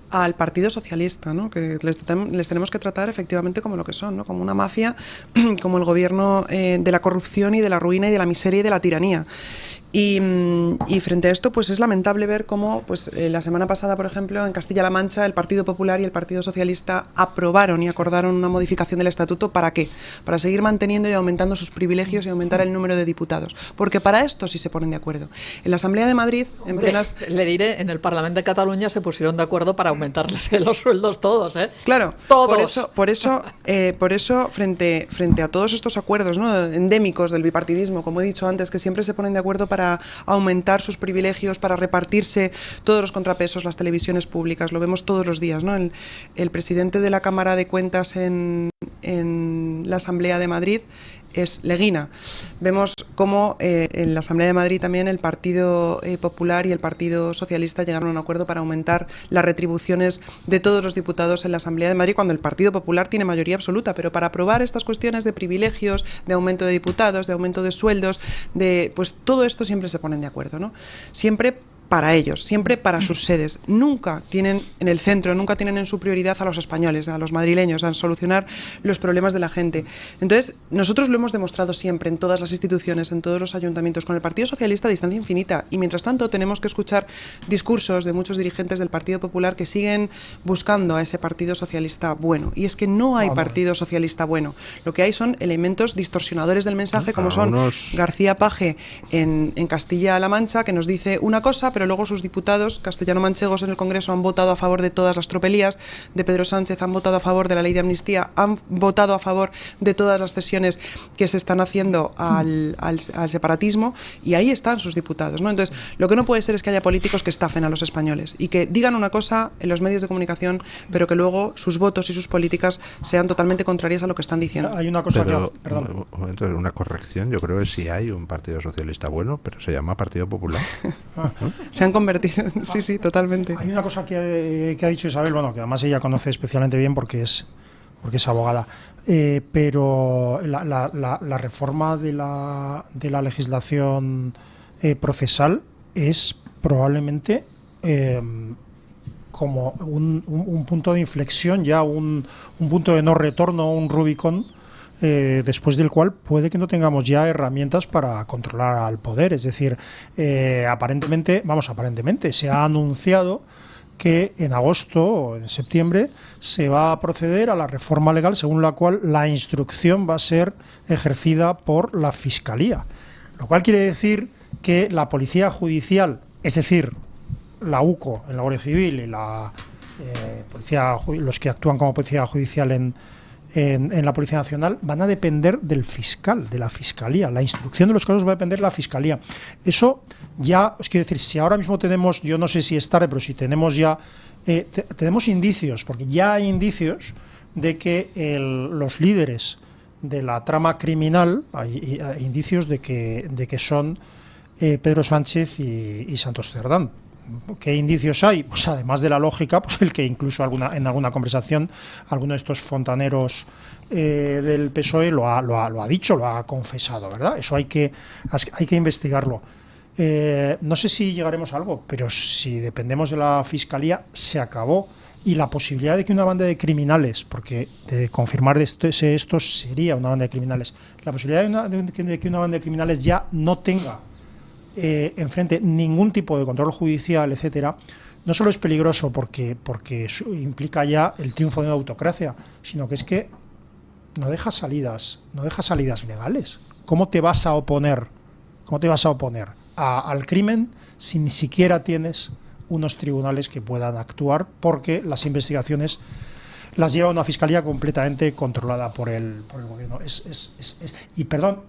Speaker 4: al Partido Socialista, ¿no? Que les tenemos que tratar efectivamente como lo que son, ¿no? Como una mafia, como el gobierno de la corrupción y de la ruina y de la miseria y de la tiranía. Y y frente a esto, pues es lamentable ver cómo pues, la semana pasada, por ejemplo, en Castilla-La Mancha, el Partido Popular y el Partido Socialista aprobaron y acordaron una modificación del estatuto. ¿Para qué? Para seguir manteniendo y aumentando sus privilegios y aumentar el número de diputados. Porque para esto sí se ponen de acuerdo. En la Asamblea de Madrid, en plenas...
Speaker 3: Le diré, en el Parlamento de Cataluña se pusieron de acuerdo para aumentarles los sueldos todos, ¿eh?
Speaker 4: Claro,
Speaker 3: todos.
Speaker 4: Por eso frente a todos estos acuerdos, ¿no?, endémicos del bipartidismo, como he dicho antes, que siempre se ponen de acuerdo para aumentar sus privilegios, para repartirse todos los contrapesos, las televisiones públicas, lo vemos todos los días, ¿no? El presidente de la Cámara de Cuentas en la Asamblea de Madrid es Leguina. Vemos cómo en la Asamblea de Madrid también el Partido Popular y el Partido Socialista llegaron a un acuerdo para aumentar las retribuciones de todos los diputados en la Asamblea de Madrid, cuando el Partido Popular tiene mayoría absoluta, pero para aprobar estas cuestiones de privilegios, de aumento de diputados, de aumento de sueldos, pues todo esto siempre se ponen de acuerdo, ¿no? Siempre para ellos, siempre para sus sedes. Nunca tienen en el centro, nunca tienen en su prioridad a los españoles, a los madrileños, a solucionar los problemas de la gente. Entonces, nosotros lo hemos demostrado siempre en todas las instituciones, en todos los ayuntamientos, con el Partido Socialista a distancia infinita. Y mientras tanto tenemos que escuchar discursos de muchos dirigentes del Partido Popular que siguen buscando a ese Partido Socialista bueno. Y es que no hay Partido Socialista bueno. Lo que hay son elementos distorsionadores del mensaje, como son García Paje en Castilla-La Mancha, que nos dice una cosa, pero luego sus diputados castellano-manchegos en el Congreso han votado a favor de todas las tropelías de Pedro Sánchez, han votado a favor de la ley de amnistía, han votado a favor de todas las cesiones que se están haciendo al separatismo, y ahí están sus diputados, ¿no? Entonces, lo que no puede ser es que haya políticos que estafen a los españoles y que digan una cosa en los medios de comunicación, pero que luego sus votos y sus políticas sean totalmente contrarias a lo que están diciendo.
Speaker 2: Hay una cosa
Speaker 1: Perdón. Un momento, una corrección. Yo creo que sí hay un Partido Socialista bueno, pero se llama Partido Popular.
Speaker 4: Se han convertido, sí, totalmente.
Speaker 2: Hay una cosa que ha dicho Isabel, bueno, que además ella conoce especialmente bien porque es abogada, pero la reforma de la legislación procesal es probablemente como un punto de inflexión, ya un punto de no retorno, un Rubicón, después del cual puede que no tengamos ya herramientas para controlar al poder. Es decir, aparentemente se ha anunciado que en agosto o en septiembre se va a proceder a la reforma legal según la cual la instrucción va a ser ejercida por la Fiscalía, lo cual quiere decir que la Policía Judicial, es decir, la UCO en la Guardia Civil y la los que actúan como Policía Judicial en la Policía Nacional, van a depender del fiscal, de la Fiscalía. La instrucción de los casos va a depender de la Fiscalía. Eso ya, os quiero decir, si ahora mismo tenemos, yo no sé si es tarde, pero si tenemos ya, tenemos indicios, porque ya hay indicios de que los líderes de la trama criminal, hay indicios de que son Pedro Sánchez y Santos Cerdán. ¿Qué indicios hay? Pues además de la lógica, pues el que incluso en alguna conversación alguno de estos fontaneros del PSOE lo ha dicho, lo ha confesado, ¿verdad? Eso hay que investigarlo. No sé si llegaremos a algo, pero si dependemos de la Fiscalía, se acabó. Y la posibilidad de que una banda de criminales, porque de confirmar esto sería una banda de criminales, la posibilidad de que una banda de criminales ya no tenga enfrente ningún tipo de control judicial, etcétera, no solo es peligroso porque implica ya el triunfo de una autocracia, sino que es que no deja salidas legales. ¿Cómo te vas a oponer al crimen si ni siquiera tienes unos tribunales que puedan actuar, porque las investigaciones las lleva una fiscalía completamente controlada por el gobierno? Y perdón,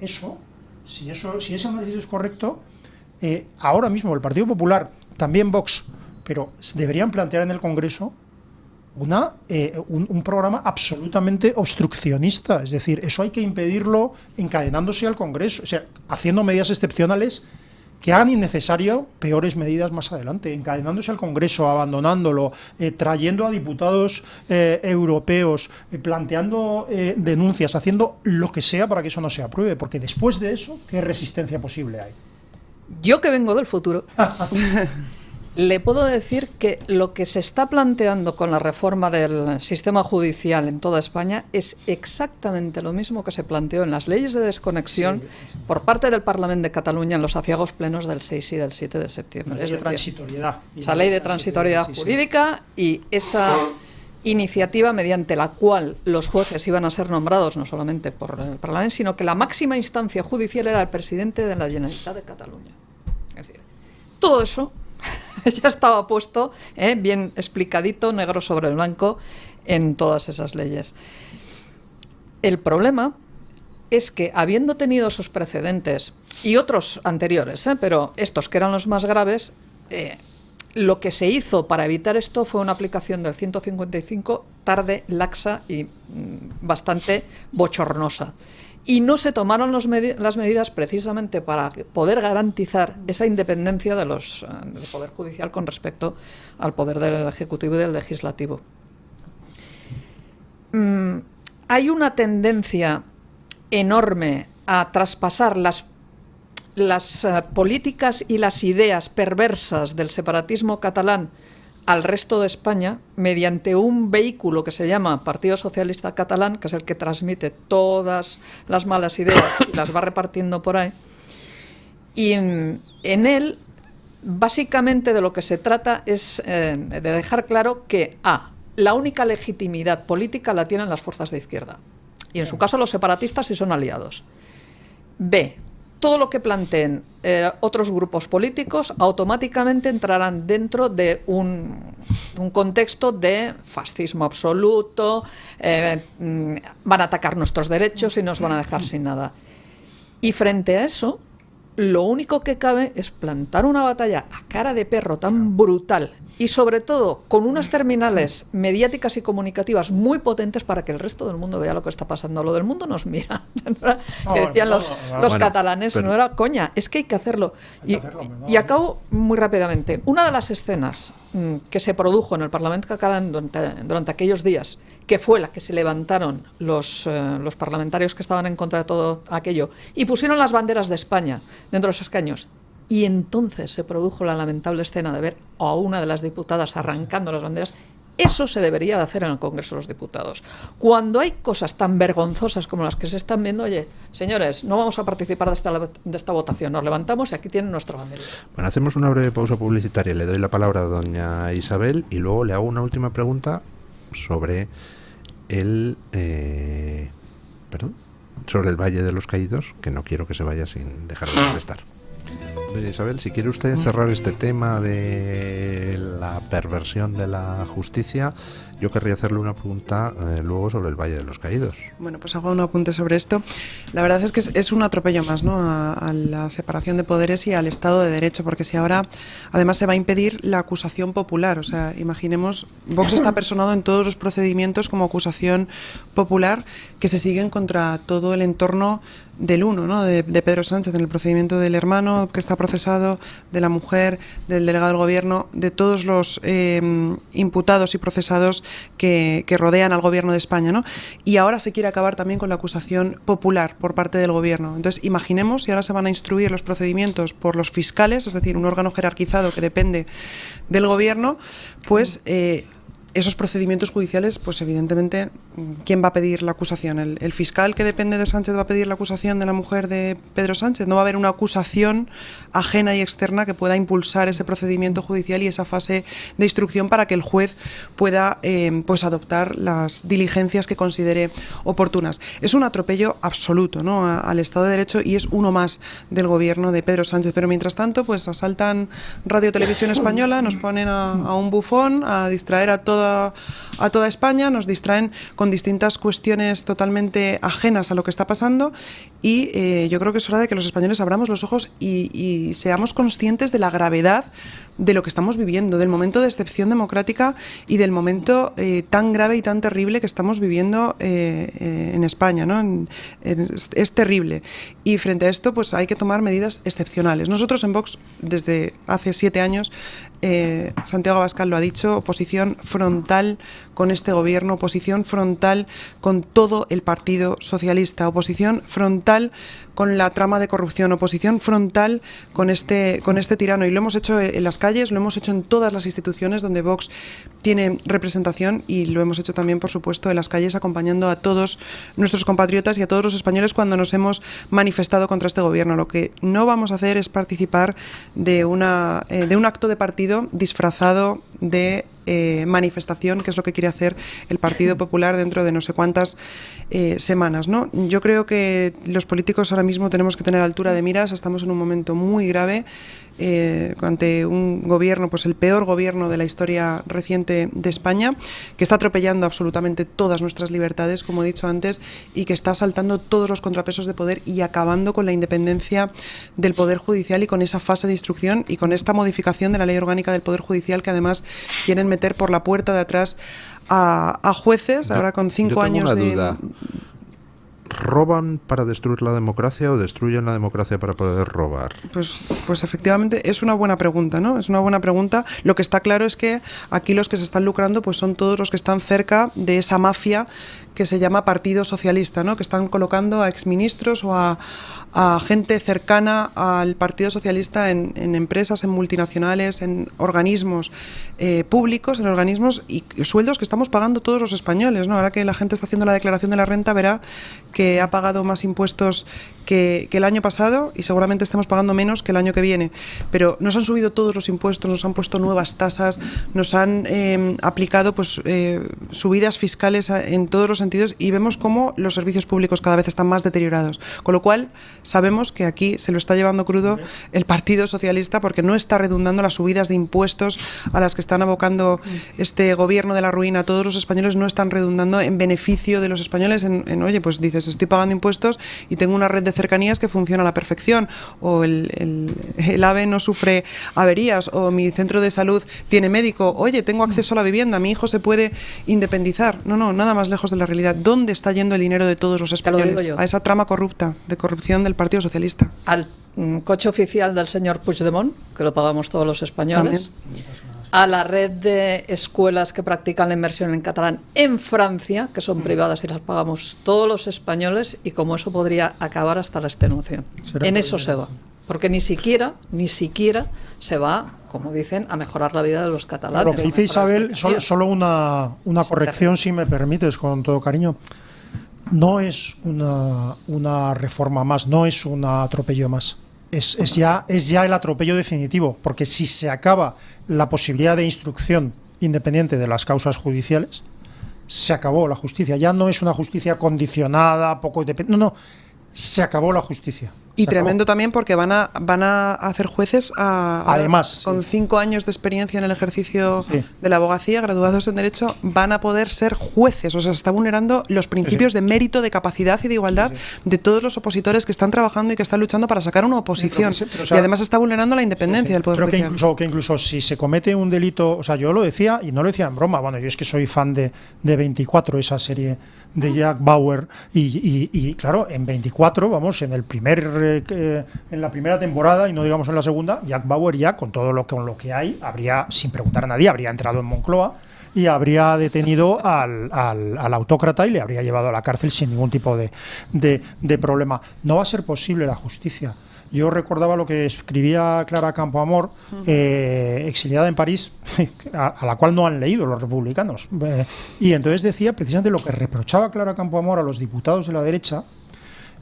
Speaker 2: si ese análisis es correcto, ahora mismo el Partido Popular, también Vox, pero deberían plantear en el Congreso un programa absolutamente obstruccionista. Es decir, eso hay que impedirlo encadenándose al Congreso, o sea, haciendo medidas excepcionales que hagan innecesario peores medidas más adelante, encadenándose al Congreso, abandonándolo, trayendo a diputados europeos, planteando denuncias, haciendo lo que sea para que eso no se apruebe, porque después de eso, ¿qué resistencia posible hay?
Speaker 3: Yo, que vengo del futuro, Le puedo decir que lo que se está planteando con la reforma del sistema judicial en toda España es exactamente lo mismo que se planteó en las leyes de desconexión por parte del Parlamento de Cataluña en los aciagos plenos del 6 y del 7 de septiembre.
Speaker 2: La ley de transitoriedad.
Speaker 3: Esa ley de transitoriedad jurídica y esa iniciativa mediante la cual los jueces iban a ser nombrados no solamente por el Parlamento, sino que la máxima instancia judicial era el presidente de la Generalitat de Cataluña. Es decir, todo eso ya estaba puesto, bien explicadito, negro sobre el blanco, en todas esas leyes. El problema es que, habiendo tenido esos precedentes y otros anteriores, pero estos que eran los más graves, lo que se hizo para evitar esto fue una aplicación del 155 tarde, laxa y bastante bochornosa. Y no se tomaron las medidas precisamente para poder garantizar esa independencia del Poder Judicial con respecto al poder del Ejecutivo y del Legislativo. Hay una tendencia enorme a traspasar las políticas y las ideas perversas del separatismo catalán al resto de España mediante un vehículo que se llama Partido Socialista Catalán, que es el que transmite todas las malas ideas y las va repartiendo por ahí. Y en él, básicamente, de lo que se trata es de dejar claro que la única legitimidad política la tienen las fuerzas de izquierda, y en su caso los separatistas si son aliados. B, todo lo que planteen otros grupos políticos automáticamente entrarán dentro de un contexto de fascismo absoluto, van a atacar nuestros derechos y nos van a dejar sin nada. Y frente a eso, lo único que cabe es plantar una batalla a cara de perro tan brutal y sobre todo con unas terminales mediáticas y comunicativas muy potentes para que el resto del mundo vea lo que está pasando. Lo del mundo nos mira, que decían los catalanes, no era coña, es que hay que hacerlo. Y acabo muy rápidamente. Una de las escenas que se produjo en el Parlamento catalán durante aquellos días, que fue la que se levantaron los parlamentarios que estaban en contra de todo aquello y pusieron las banderas de España dentro de los escaños. Y entonces se produjo la lamentable escena de ver a una de las diputadas arrancando las banderas. Eso se debería de hacer en el Congreso de los Diputados. Cuando hay cosas tan vergonzosas como las que se están viendo, oye, señores, no vamos a participar de esta votación, nos levantamos y aquí tienen nuestra bandera.
Speaker 1: Bueno, hacemos una breve pausa publicitaria, le doy la palabra a doña Isabel y luego le hago una última pregunta sobre sobre el Valle de los Caídos, que no quiero que se vaya sin dejar de contestar. Isabel, si quiere usted cerrar este tema de la perversión de la justicia, yo querría hacerle una pregunta luego sobre el Valle de los Caídos.
Speaker 4: Bueno, pues hago un apunte sobre esto. La verdad es que es un atropello más, ¿no?, a la separación de poderes y al Estado de Derecho, porque si ahora además se va a impedir la acusación popular, o sea, imaginemos, Vox está personado en todos los procedimientos como acusación popular que se siguen contra todo el entorno del uno, ¿no?, de Pedro Sánchez, en el procedimiento del hermano que está procesado, de la mujer, del delegado del gobierno, de todos los imputados y procesados que rodean al gobierno de España, ¿no? Y ahora se quiere acabar también con la acusación popular por parte del gobierno. Entonces, imaginemos si ahora se van a instruir los procedimientos por los fiscales, es decir, un órgano jerarquizado que depende del gobierno, pues esos procedimientos judiciales, pues evidentemente, ¿quién va a pedir la acusación? ¿El fiscal que depende de Sánchez va a pedir la acusación de la mujer de Pedro Sánchez? No va a haber una acusación ajena y externa que pueda impulsar ese procedimiento judicial y esa fase de instrucción para que el juez pueda pues adoptar las diligencias que considere oportunas. Es un atropello absoluto, ¿no?, al Estado de Derecho, y es uno más del gobierno de Pedro Sánchez. Pero mientras tanto, pues asaltan Radio Televisión Española, nos ponen a un bufón a distraer a toda España, nos distraen con distintas cuestiones totalmente ajenas a lo que está pasando, y yo creo que es hora de que los españoles abramos los ojos y seamos conscientes de la gravedad de lo que estamos viviendo, del momento de excepción democrática y del momento tan grave y tan terrible que estamos viviendo en España, ¿no? Es terrible. y frente a esto pues hay que tomar medidas excepcionales. Nosotros en Vox, desde hace 7 años, Santiago Abascal lo ha dicho, oposición frontal con este gobierno, oposición frontal con todo el Partido Socialista, oposición frontal con la trama de corrupción, oposición frontal con este tirano, y lo hemos hecho en las calles, lo hemos hecho en todas las instituciones donde Vox tiene representación, y lo hemos hecho también, por supuesto, en las calles, acompañando a todos nuestros compatriotas y a todos los españoles cuando nos hemos manifestado contra este gobierno. Lo que no vamos a hacer es participar de un acto de partido disfrazado de manifestación, que es lo que quiere hacer el Partido Popular dentro de no sé cuántas semanas, ¿no? Yo creo que los políticos ahora mismo tenemos que tener altura de miras. Estamos en un momento muy grave ante un gobierno, pues el peor gobierno de la historia reciente de España, que está atropellando absolutamente todas nuestras libertades, como he dicho antes, y que está saltando todos los contrapesos de poder y acabando con la independencia del Poder Judicial y con esa fase de instrucción y con esta modificación de la Ley Orgánica del Poder Judicial, que además quieren meter por la puerta de atrás a jueces, ahora con 5 años de...
Speaker 1: Duda. ¿Roban para destruir la democracia o destruyen la democracia para poder robar?
Speaker 4: Pues efectivamente es una buena pregunta, ¿no? Es una buena pregunta. Lo que está claro es que aquí los que se están lucrando pues son todos los que están cerca de esa mafia que se llama Partido Socialista, ¿no? Que están colocando a exministros o a gente cercana al Partido Socialista en empresas, en multinacionales, en organismos públicos, en organismos y sueldos que estamos pagando todos los españoles, ¿no? Ahora que la gente está haciendo la declaración de la renta, verá que ha pagado más impuestos que el año pasado, y seguramente estamos pagando menos que el año que viene. Pero nos han subido todos los impuestos, nos han puesto nuevas tasas, nos han aplicado pues subidas fiscales en todos los sentidos, y vemos cómo los servicios públicos cada vez están más deteriorados. Con lo cual sabemos que aquí se lo está llevando crudo el Partido Socialista, porque no está redundando las subidas de impuestos a las que están abocando este gobierno de la ruina a todos los españoles, no están redundando en beneficio de los españoles, oye, pues dices, estoy pagando impuestos y tengo una red de cercanías que funciona a la perfección, o el AVE no sufre averías, o mi centro de salud tiene médico, oye, tengo acceso a la vivienda, mi hijo se puede independizar. No, nada más lejos de la realidad. ¿Dónde está yendo el dinero de todos los españoles? A esa trama corrupta, de corrupción del Partido Socialista.
Speaker 3: Al coche oficial del señor Puigdemont, que lo pagamos todos los españoles. También. A la red de escuelas que practican la inmersión en catalán en Francia, que son privadas y las pagamos todos los españoles, y como eso podría acabar hasta la extenuación. En eso se va. Porque ni siquiera se va, como dicen, a mejorar la vida de los catalanes.
Speaker 2: Lo que dice Isabel, solo una corrección, si me permites, con todo cariño. No es una reforma más, no es un atropello más. Es ya el atropello definitivo, porque si se acaba la posibilidad de instrucción independiente de las causas judiciales, se acabó la justicia. Ya no es una justicia condicionada, poco independiente. No, se acabó la justicia.
Speaker 4: Y tremendo también, porque van a hacer jueces
Speaker 2: además
Speaker 4: con 5 años de experiencia en el ejercicio de la abogacía, graduados en Derecho, van a poder ser jueces. O sea, se está vulnerando los principios de mérito, de capacidad y de igualdad de todos los opositores que están trabajando y que están luchando para sacar una oposición. Y además se está vulnerando la independencia del Poder Judicial.
Speaker 2: Que incluso si se comete un delito, o sea, yo lo decía, y no lo decía en broma, bueno, yo es que soy fan de 24, esa serie de Jack Bauer, y claro, en 24, vamos, en la primera temporada, y no digamos en la segunda, Jack Bauer ya, con lo que hay, habría, sin preguntar a nadie, habría entrado en Moncloa y habría detenido al autócrata y le habría llevado a la cárcel sin ningún tipo de problema. No va a ser posible la justicia. Yo recordaba lo que escribía Clara Campoamor, exiliada en París, a la cual no han leído los republicanos. Y entonces decía precisamente lo que reprochaba Clara Campoamor a los diputados de la derecha,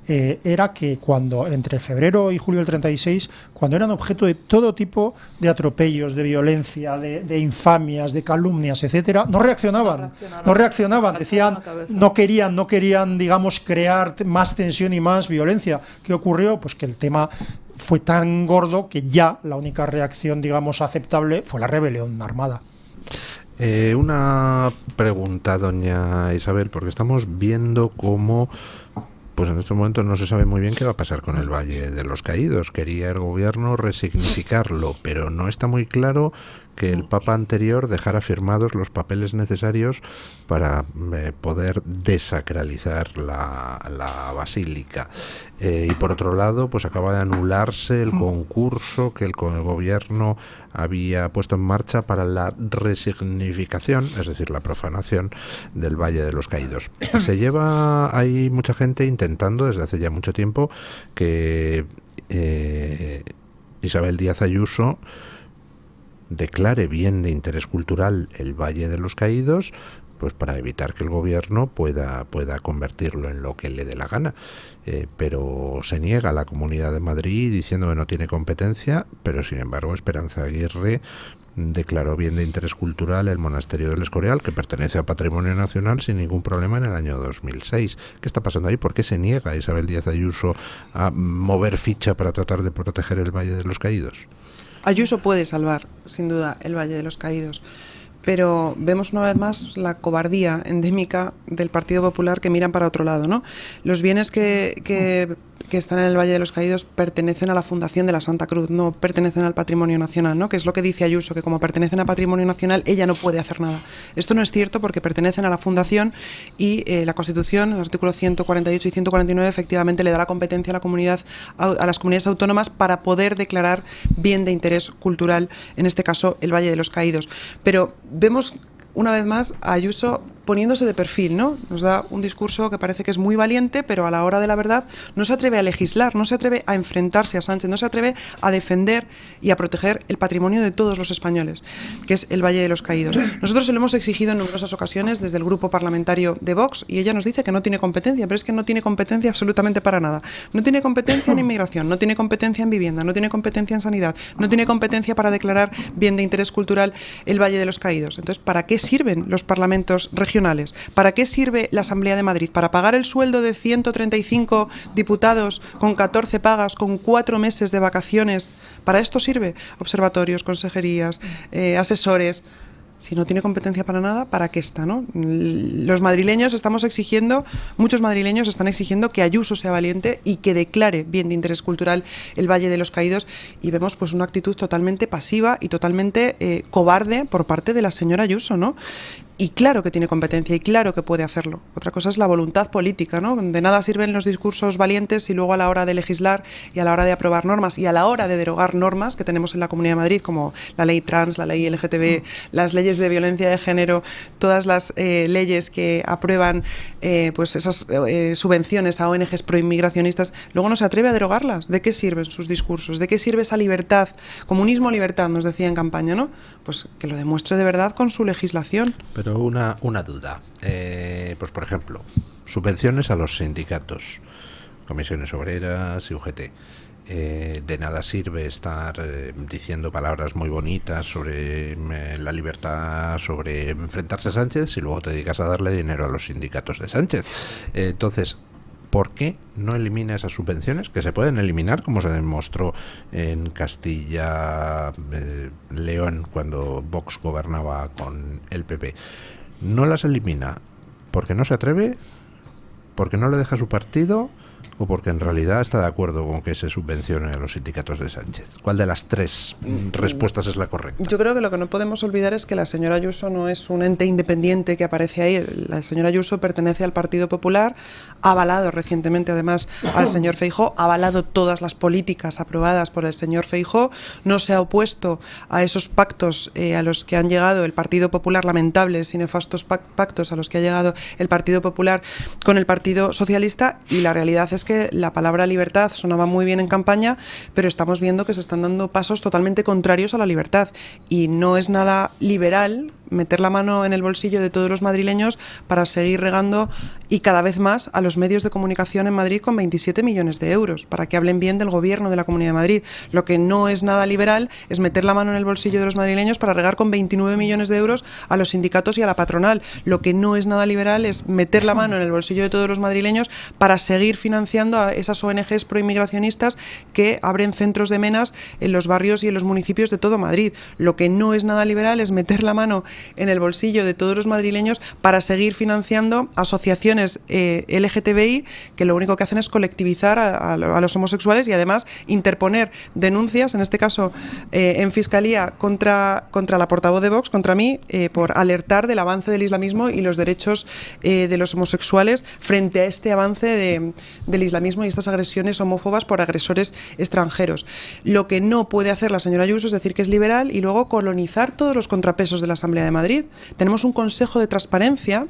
Speaker 2: era que cuando entre febrero y julio del 36, cuando eran objeto de todo tipo de atropellos, de violencia, de infamias, de calumnias, etcétera, no reaccionaban, decían, no querían, digamos, crear más tensión y más violencia. ¿Qué ocurrió? Pues que el tema fue tan gordo que ya la única reacción, digamos, aceptable fue la rebelión armada.
Speaker 1: Una pregunta, doña Isabel, porque estamos viendo cómo, pues en estos momentos no se sabe muy bien qué va a pasar con el Valle de los Caídos. Quería el gobierno resignificarlo, pero no está muy claro que el Papa anterior dejara firmados los papeles necesarios para poder desacralizar la basílica. Y por otro lado, pues acaba de anularse el concurso que el gobierno había puesto en marcha para la resignificación, es decir, la profanación del Valle de los Caídos. Hay mucha gente intentando desde hace ya mucho tiempo que Isabel Díaz Ayuso declare bien de interés cultural el Valle de los Caídos, pues para evitar que el gobierno pueda convertirlo en lo que le dé la gana. Pero se niega la Comunidad de Madrid diciendo que no tiene competencia, pero sin embargo Esperanza Aguirre declaró bien de interés cultural el monasterio del Escorial, que pertenece a Patrimonio Nacional sin ningún problema en el año 2006. ¿Qué está pasando ahí? ¿Por qué se niega Isabel Díaz Ayuso a mover ficha para tratar de proteger el Valle de los Caídos?
Speaker 4: Ayuso puede salvar, sin duda, el Valle de los Caídos. Pero vemos una vez más la cobardía endémica del Partido Popular, que miran para otro lado, ¿no? Los bienes que están en el Valle de los Caídos pertenecen a la Fundación de la Santa Cruz, no pertenecen al Patrimonio Nacional, ¿no? Que es lo que dice Ayuso, que como pertenecen al Patrimonio Nacional, ella no puede hacer nada. Esto no es cierto, porque pertenecen a la Fundación y la Constitución, el artículo 148 y 149, efectivamente le da la competencia a las comunidades autónomas para poder declarar bien de interés cultural, en este caso el Valle de los Caídos. Pero vemos una vez más a Ayuso poniéndose de perfil, ¿no? Nos da un discurso que parece que es muy valiente, pero a la hora de la verdad no se atreve a legislar, no se atreve a enfrentarse a Sánchez, no se atreve a defender y a proteger el patrimonio de todos los españoles, que es el Valle de los Caídos. Nosotros se lo hemos exigido en numerosas ocasiones desde el grupo parlamentario de Vox y ella nos dice que no tiene competencia, pero es que no tiene competencia absolutamente para nada. No tiene competencia en inmigración, no tiene competencia en vivienda, no tiene competencia en sanidad, no tiene competencia para declarar bien de interés cultural el Valle de los Caídos. Entonces, ¿para qué sirven los parlamentos regionales? ¿Para qué sirve la Asamblea de Madrid? ¿Para pagar el sueldo de 135 diputados con 14 pagas, con 4 meses de vacaciones? ¿Para esto sirve? Observatorios, consejerías, asesores. Si no tiene competencia para nada, ¿para qué está, no? Los madrileños estamos exigiendo, muchos madrileños están exigiendo que Ayuso sea valiente y que declare bien de interés cultural el Valle de los Caídos, y vemos pues una actitud totalmente pasiva y totalmente cobarde por parte de la señora Ayuso, ¿no? Y claro que tiene competencia y claro que puede hacerlo. Otra cosa es la voluntad política, ¿no? De nada sirven los discursos valientes si luego a la hora de legislar y a la hora de aprobar normas y a la hora de derogar normas que tenemos en la Comunidad de Madrid, como la ley trans, la ley LGTB, las leyes de violencia de género, todas las leyes que aprueban pues esas subvenciones a ONGs proinmigracionistas, luego no se atreve a derogarlas. ¿De qué sirven sus discursos? ¿De qué sirve esa libertad? Comunismo, libertad, nos decía en campaña, ¿no? Pues que lo demuestre de verdad con su legislación.
Speaker 1: Pero una duda, pues por ejemplo, subvenciones a los sindicatos, comisiones obreras y UGT. De nada sirve estar diciendo palabras muy bonitas sobre la libertad, sobre enfrentarse a Sánchez, y luego te dedicas a darle dinero a los sindicatos de Sánchez. Entonces, ¿por qué no elimina esas subvenciones? Que se pueden eliminar, como se demostró en Castilla, León, cuando Vox gobernaba con el PP. ¿No las elimina porque no se atreve, porque no le deja su partido, o porque en realidad está de acuerdo con que se subvencione a los sindicatos de Sánchez? ¿Cuál de las tres respuestas es la correcta?
Speaker 4: Yo creo que lo que no podemos olvidar es que la señora Ayuso no es un ente independiente que aparece ahí. La señora Ayuso pertenece al Partido Popular, ha avalado recientemente además al señor Feijóo, ha avalado todas las políticas aprobadas por el señor Feijóo, no se ha opuesto a esos pactos a los que han llegado el Partido Popular, lamentables y nefastos pactos a los que ha llegado el Partido Popular con el Partido Socialista, y la realidad es que la palabra libertad sonaba muy bien en campaña, pero estamos viendo que se están dando pasos totalmente contrarios a la libertad, y no es nada liberal meter la mano en el bolsillo de todos los madrileños para seguir regando y cada vez más a los medios de comunicación en Madrid con 27 millones de euros para que hablen bien del gobierno de la Comunidad de Madrid. Lo que no es nada liberal es meter la mano en el bolsillo de los madrileños para regar con 29 millones de euros a los sindicatos y a la patronal. Lo que no es nada liberal es meter la mano en el bolsillo de todos los madrileños para seguir financiando a esas ONGs proinmigracionistas que abren centros de menas en los barrios y en los municipios de todo Madrid. Lo que no es nada liberal es meter la mano en el bolsillo de todos los madrileños para seguir financiando asociaciones LGTBI que lo único que hacen es colectivizar a los homosexuales y además interponer denuncias, en este caso en Fiscalía, contra la portavoz de Vox, contra mí, por alertar del avance del islamismo y los derechos de los homosexuales frente a este avance del islamismo y estas agresiones homófobas por agresores extranjeros. Lo que no puede hacer la señora Ayuso es decir que es liberal y luego colonizar todos los contrapesos de la Asamblea de Madrid. Tenemos un Consejo de Transparencia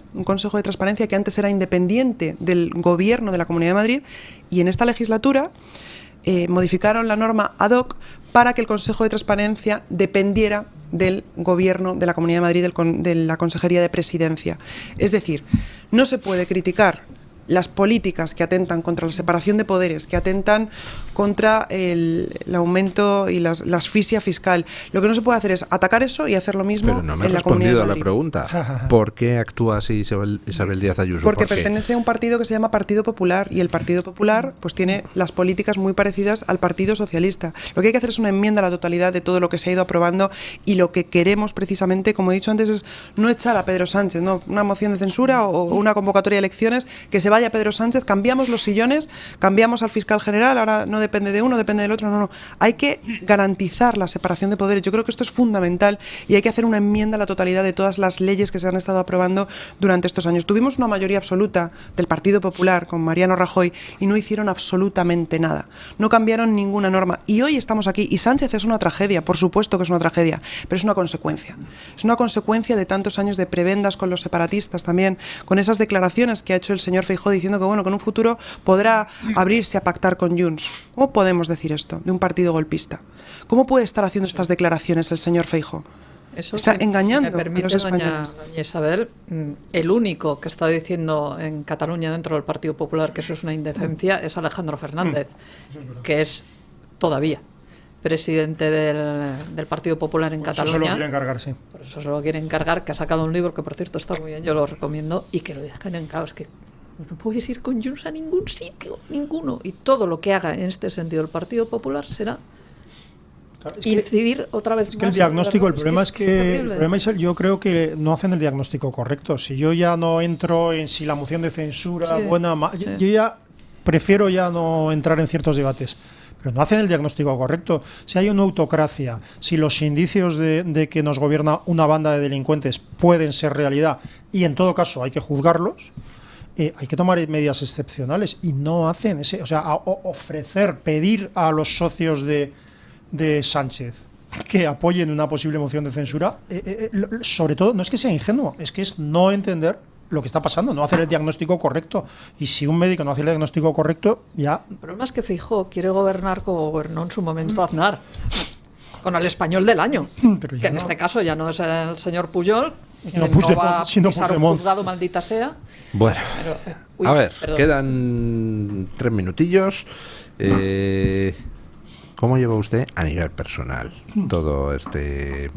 Speaker 4: que antes era independiente del Gobierno de la Comunidad de Madrid, y en esta legislatura modificaron la norma ad hoc para que el Consejo de Transparencia dependiera del Gobierno de la Comunidad de Madrid, de la Consejería de Presidencia. Es decir, no se puede criticar las políticas que atentan contra la separación de poderes, que atentan contra el aumento y la asfixia fiscal. Lo que no se puede hacer es atacar eso y hacer lo mismo
Speaker 1: Pero no me
Speaker 4: en
Speaker 1: has
Speaker 4: la Comunidad de
Speaker 1: respondido a la
Speaker 4: Madrid.
Speaker 1: pregunta. ¿Por qué actúa así Isabel Díaz Ayuso?
Speaker 4: Porque
Speaker 1: ¿Por qué?
Speaker 4: pertenece a un partido que se llama Partido Popular, y el Partido Popular pues tiene las políticas muy parecidas al Partido Socialista. Lo que hay que hacer es una enmienda a la totalidad de todo lo que se ha ido aprobando, y lo que queremos precisamente, como he dicho antes, es no echar a Pedro Sánchez, no una moción de censura o una convocatoria de elecciones, que se vaya Pedro Sánchez, cambiamos los sillones, cambiamos al fiscal general, ahora no depende de uno, depende del otro, no. Hay que garantizar la separación de poderes. Yo creo que esto es fundamental y hay que hacer una enmienda a la totalidad de todas las leyes que se han estado aprobando durante estos años. Tuvimos una mayoría absoluta del Partido Popular con Mariano Rajoy y no hicieron absolutamente nada. No cambiaron ninguna norma. Y hoy estamos aquí. Y Sánchez es una tragedia, por supuesto que es una tragedia, pero es una consecuencia. Es una consecuencia de tantos años de prebendas con los separatistas también, con esas declaraciones que ha hecho el señor Feijóo diciendo que, bueno, que en un futuro podrá abrirse a pactar con Junts. ¿Cómo podemos decir esto de un partido golpista? ¿Cómo puede estar haciendo estas declaraciones el señor Feijóo?
Speaker 3: Eso
Speaker 4: está
Speaker 3: si
Speaker 4: engañando
Speaker 3: me permite,
Speaker 4: a los españoles.
Speaker 3: doña Isabel, el único que está diciendo en Cataluña dentro del Partido Popular que eso es una indecencia es Alejandro Fernández, que es todavía presidente del Partido Popular en Cataluña.
Speaker 2: Eso se lo quiere encargar, sí.
Speaker 3: Por eso se lo quiere encargar, que ha sacado un libro que, por cierto, está muy bien, yo lo recomiendo, y que lo dejan en claro, es que no puedes ir con Junts a ningún sitio, ninguno, y todo lo que haga en este sentido el Partido Popular será incidir otra vez
Speaker 2: más. Es que el diagnóstico, el problema es que el problema es yo creo que no hacen el diagnóstico correcto. Si yo ya no entro en si la moción de censura buena, yo ya prefiero ya no entrar en ciertos debates. Pero no hacen el diagnóstico correcto. Si hay una autocracia, si los indicios de que nos gobierna una banda de delincuentes pueden ser realidad, y en todo caso hay que juzgarlos, hay que tomar medidas excepcionales, y no hacen ese, o sea, pedir a los socios de Sánchez que apoyen una posible moción de censura, sobre todo no es que sea ingenuo, es que es no entender lo que está pasando, no hacer el diagnóstico correcto. Y si un médico no hace el diagnóstico correcto, ya...
Speaker 3: El problema es que Feijóo quiere gobernar como gobernó en su momento Aznar, con el español del año,
Speaker 2: pero
Speaker 3: que en este caso ya no es el señor Pujol, que no va a
Speaker 2: sino
Speaker 3: pisar un juzgado, maldita sea.
Speaker 1: Bueno,
Speaker 3: pero,
Speaker 1: a ver,
Speaker 3: perdón.
Speaker 1: Quedan 3 minutillos. ¿Cómo lleva usted a nivel personal todo este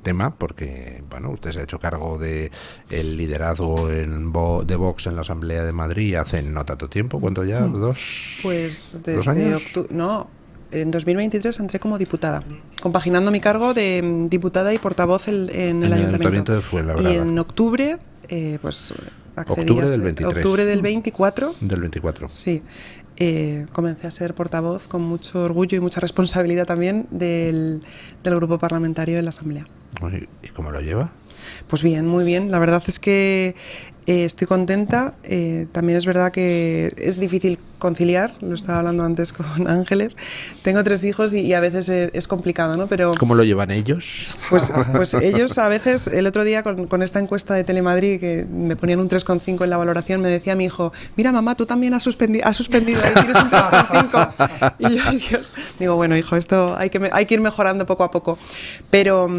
Speaker 1: tema? Porque, bueno, usted se ha hecho cargo de el liderazgo de Vox en la Asamblea de Madrid hace no tanto tiempo. ¿Cuánto ya?
Speaker 4: Pues
Speaker 1: ¿2
Speaker 4: desde
Speaker 1: años?
Speaker 4: No, en 2023 entré como diputada, compaginando mi cargo de diputada y portavoz en el Ayuntamiento
Speaker 1: de Fuenlabrada.
Speaker 4: Y en octubre, pues accedí
Speaker 1: Octubre del 23.
Speaker 4: Octubre del 24.
Speaker 1: Del 24.
Speaker 4: Sí. Comencé a ser portavoz con mucho orgullo y mucha responsabilidad también del grupo parlamentario de la Asamblea.
Speaker 1: ¿Y cómo lo lleva?
Speaker 4: Pues bien, muy bien. La verdad es que estoy contenta. También es verdad que es difícil conciliar, lo estaba hablando antes con Ángeles. Tengo 3 hijos y a veces es complicado, ¿no? Pero
Speaker 1: ¿cómo lo llevan ellos?
Speaker 4: Pues ellos a veces, el otro día con esta encuesta de Telemadrid, que me ponían un 3,5 en la valoración, me decía mi hijo, mira mamá, tú también has suspendido, ahí tienes un 3,5. Y yo, Dios, digo, bueno hijo, esto hay que ir mejorando poco a poco. Pero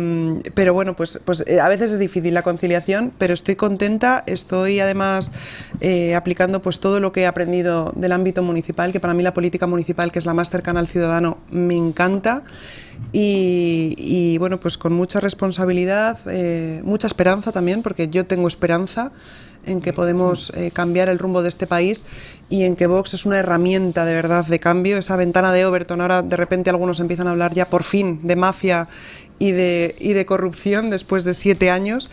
Speaker 4: bueno, pues a veces es difícil la conciliación, pero estoy contenta, estoy además aplicando pues todo lo que he aprendido del ámbito municipal, que para mí la política municipal, que es la más cercana al ciudadano, me encanta. Y bueno, pues con mucha responsabilidad, mucha esperanza también, porque yo tengo esperanza en que podemos cambiar el rumbo de este país y en que Vox es una herramienta de verdad de cambio. Esa ventana de Overton, ahora de repente algunos empiezan a hablar ya por fin de mafia y de corrupción después de 7 años.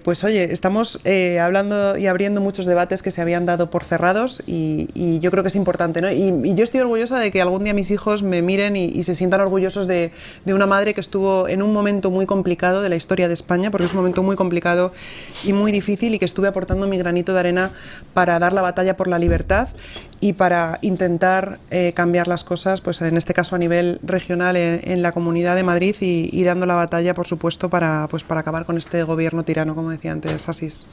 Speaker 4: Pues oye, estamos hablando y abriendo muchos debates que se habían dado por cerrados y yo creo que es importante, ¿no? Y yo estoy orgullosa de que algún día mis hijos me miren y se sientan orgullosos de una madre que estuvo en un momento muy complicado de la historia de España, porque es un momento muy complicado y muy difícil, y que estuve aportando mi granito de arena para dar la batalla por la libertad y para intentar cambiar las cosas, pues en este caso a nivel regional en la Comunidad de Madrid y dando la batalla, por supuesto, para acabar con este gobierno tirano, como decía antes Asís.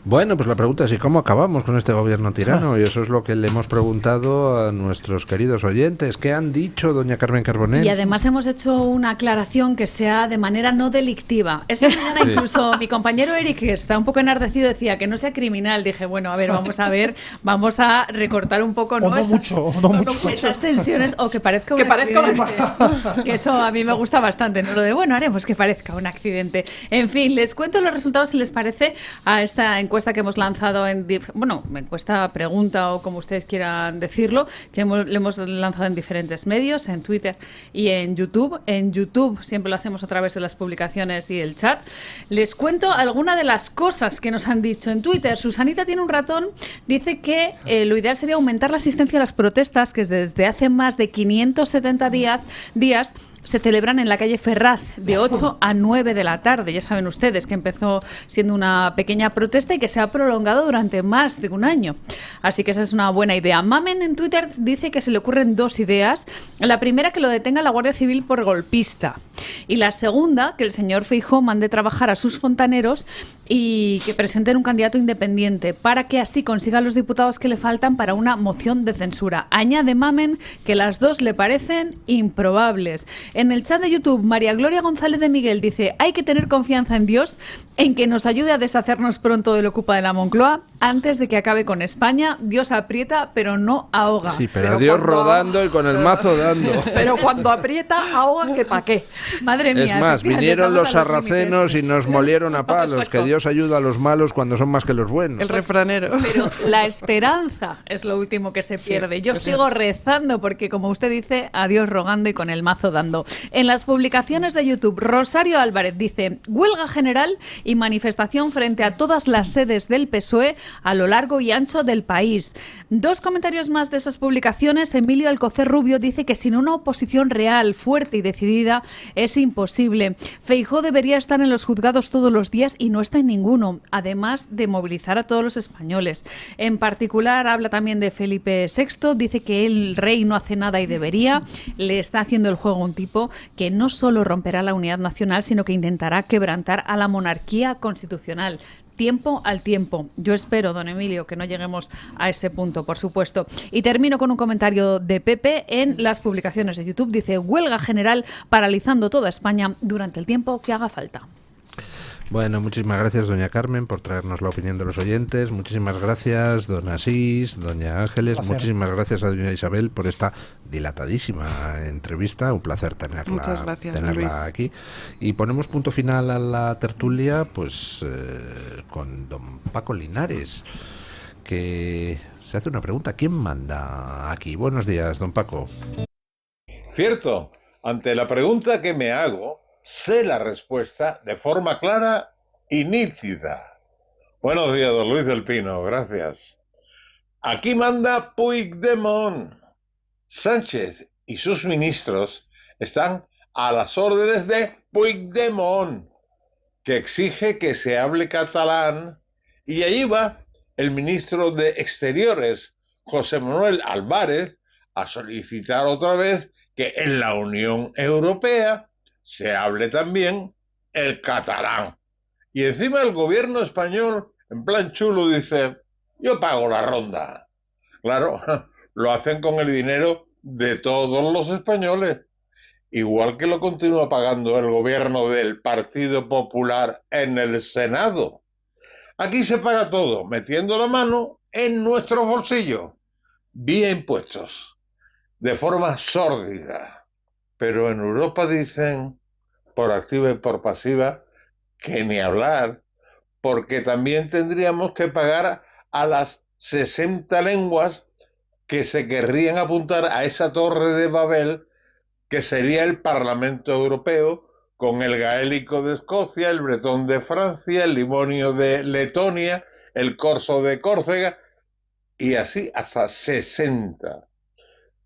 Speaker 1: Bueno, pues la pregunta es ¿y cómo acabamos con este gobierno tirano? Y eso es lo que le hemos preguntado a nuestros queridos oyentes. ¿Qué han dicho, doña Carmen Carbonell?
Speaker 5: Y además hemos hecho una aclaración que sea de manera no delictiva. Esta mañana incluso mi compañero Eric, que está un poco enardecido, decía que no sea criminal. Dije, bueno, a ver, vamos a recortar un poco, ¿no? Esas tensiones, o que parezca un accidente. Que eso a mí me gusta bastante, ¿no? Lo de, bueno, haremos que parezca un accidente. En fin, les cuento los resultados, si les parece, a esta encuesta que hemos lanzado encuesta, pregunta o como ustedes quieran decirlo, que le hemos lanzado en diferentes medios, en Twitter y en YouTube. En YouTube siempre lo hacemos a través de las publicaciones y el chat. Les cuento algunas de las cosas que nos han dicho en Twitter. Susanita tiene un ratón, dice que lo ideal sería aumentar la asistencia a las protestas que desde hace más de 570 días se celebran en la calle Ferraz de 8 a 9 de la tarde. Ya saben ustedes que empezó siendo una pequeña protesta y que se ha prolongado durante más de un año. Así que esa es una buena idea. Mamen en Twitter dice que se le ocurren 2 ideas. La primera, que lo detenga la Guardia Civil por golpista. Y la segunda, que el señor Feijóo mande trabajar a sus fontaneros y que presenten un candidato independiente para que así consiga los diputados que le faltan para una moción de censura. Añade Mamen que las 2 le parecen improbables. En el chat de YouTube, María Gloria González de Miguel dice: hay que tener confianza en Dios, en que nos ayude a deshacernos pronto del ocupa de la Moncloa antes de que acabe con España. Dios aprieta, pero no ahoga.
Speaker 1: Sí, pero Dios rodando y con el mazo dando.
Speaker 3: Pero cuando aprieta, ahoga, que pa' qué.
Speaker 5: Madre mía.
Speaker 1: Es más, vinieron los sarracenos y nos molieron a palos.
Speaker 5: Exacto.
Speaker 1: Que Dios ayuda a los malos cuando son más que los buenos.
Speaker 4: El refranero.
Speaker 5: Pero la esperanza es lo último que se pierde. Yo sigo rezando porque, como usted dice, a Dios rogando y con el mazo dando. En las publicaciones de YouTube, Rosario Álvarez dice: huelga general y manifestación frente a todas las sedes del PSOE a lo largo y ancho del país. 2 comentarios más de esas publicaciones. Emilio Alcocer Rubio dice que sin una oposición real, fuerte y decidida es imposible. Feijóo debería estar en los juzgados todos los días y no está en ninguno, además de movilizar a todos los españoles. En particular habla también de Felipe VI, dice que el rey no hace nada y debería. Le está haciendo el juego un tipo que no solo romperá la unidad nacional, sino que intentará quebrantar a la monarquía constitucional. Tiempo al tiempo. Yo espero, don Emilio, que no lleguemos a ese punto, por supuesto. Y termino con un comentario de Pepe en las publicaciones de YouTube. Dice: huelga general paralizando toda España durante el tiempo que haga falta.
Speaker 1: Bueno, muchísimas gracias, doña Carmen, por traernos la opinión de los oyentes. Muchísimas gracias, don Asís, doña Ángeles.
Speaker 2: Placer.
Speaker 1: Muchísimas gracias a doña Isabel por esta dilatadísima entrevista. Un placer
Speaker 4: Muchas gracias, Luis.
Speaker 1: aquí. Y ponemos punto final a la tertulia, pues con don Paco Linares, que se hace una pregunta. ¿Quién manda aquí? Buenos días, don Paco.
Speaker 6: Cierto, ante la pregunta que me hago, sé la respuesta de forma clara y nítida. Buenos días, don Luis del Pino, gracias. Aquí manda Puigdemont. Sánchez y sus ministros están a las órdenes de Puigdemont, que exige que se hable catalán, y allí va el ministro de Exteriores, José Manuel Álvarez, a solicitar otra vez que en la Unión Europea se hable también el catalán. Y encima el gobierno español, en plan chulo, dice: yo pago la ronda. Claro, lo hacen con el dinero de todos los españoles, igual que lo continúa pagando el gobierno del Partido Popular en el Senado. Aquí se paga todo, metiendo la mano en nuestros bolsillos, vía impuestos, de forma sórdida. Pero en Europa dicen, por activa y por pasiva, que ni hablar, porque también tendríamos que pagar a las 60 lenguas que se querrían apuntar a esa torre de Babel que sería el Parlamento Europeo, con el gaélico de Escocia, el bretón de Francia, el limonio de Letonia, el corso de Córcega, y así hasta 60.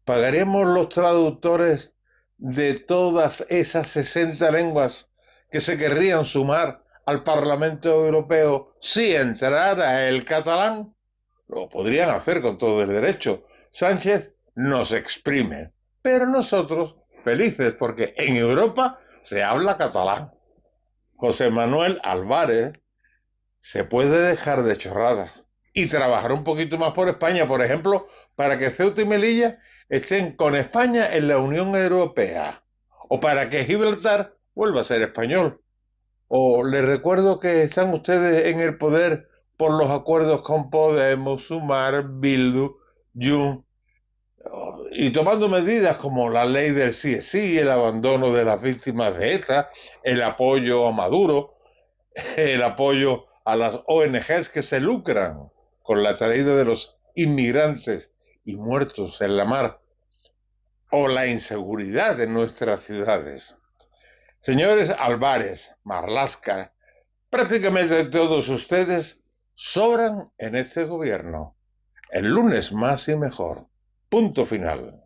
Speaker 6: ¿Pagaremos los traductores de todas esas 60 lenguas que se querrían sumar al Parlamento Europeo si entrara el catalán? Lo podrían hacer con todo el derecho. Sánchez nos exprime, pero nosotros felices porque en Europa se habla catalán. José Manuel Álvarez se puede dejar de chorradas y trabajar un poquito más por España, por ejemplo, para que Ceuta y Melilla estén con España en la Unión Europea, o para que Gibraltar vuelva a ser español. O les recuerdo que están ustedes en el poder por los acuerdos con Podemos, Sumar, Bildu, Jun, y tomando medidas como la ley del sí es sí, el abandono de las víctimas de ETA, el apoyo a Maduro, el apoyo a las ONGs que se lucran con la traída de los inmigrantes y muertos en la mar, o la inseguridad de nuestras ciudades. Señores Álvarez, Marlaska, prácticamente todos ustedes sobran en este gobierno. El lunes más y mejor. Punto final.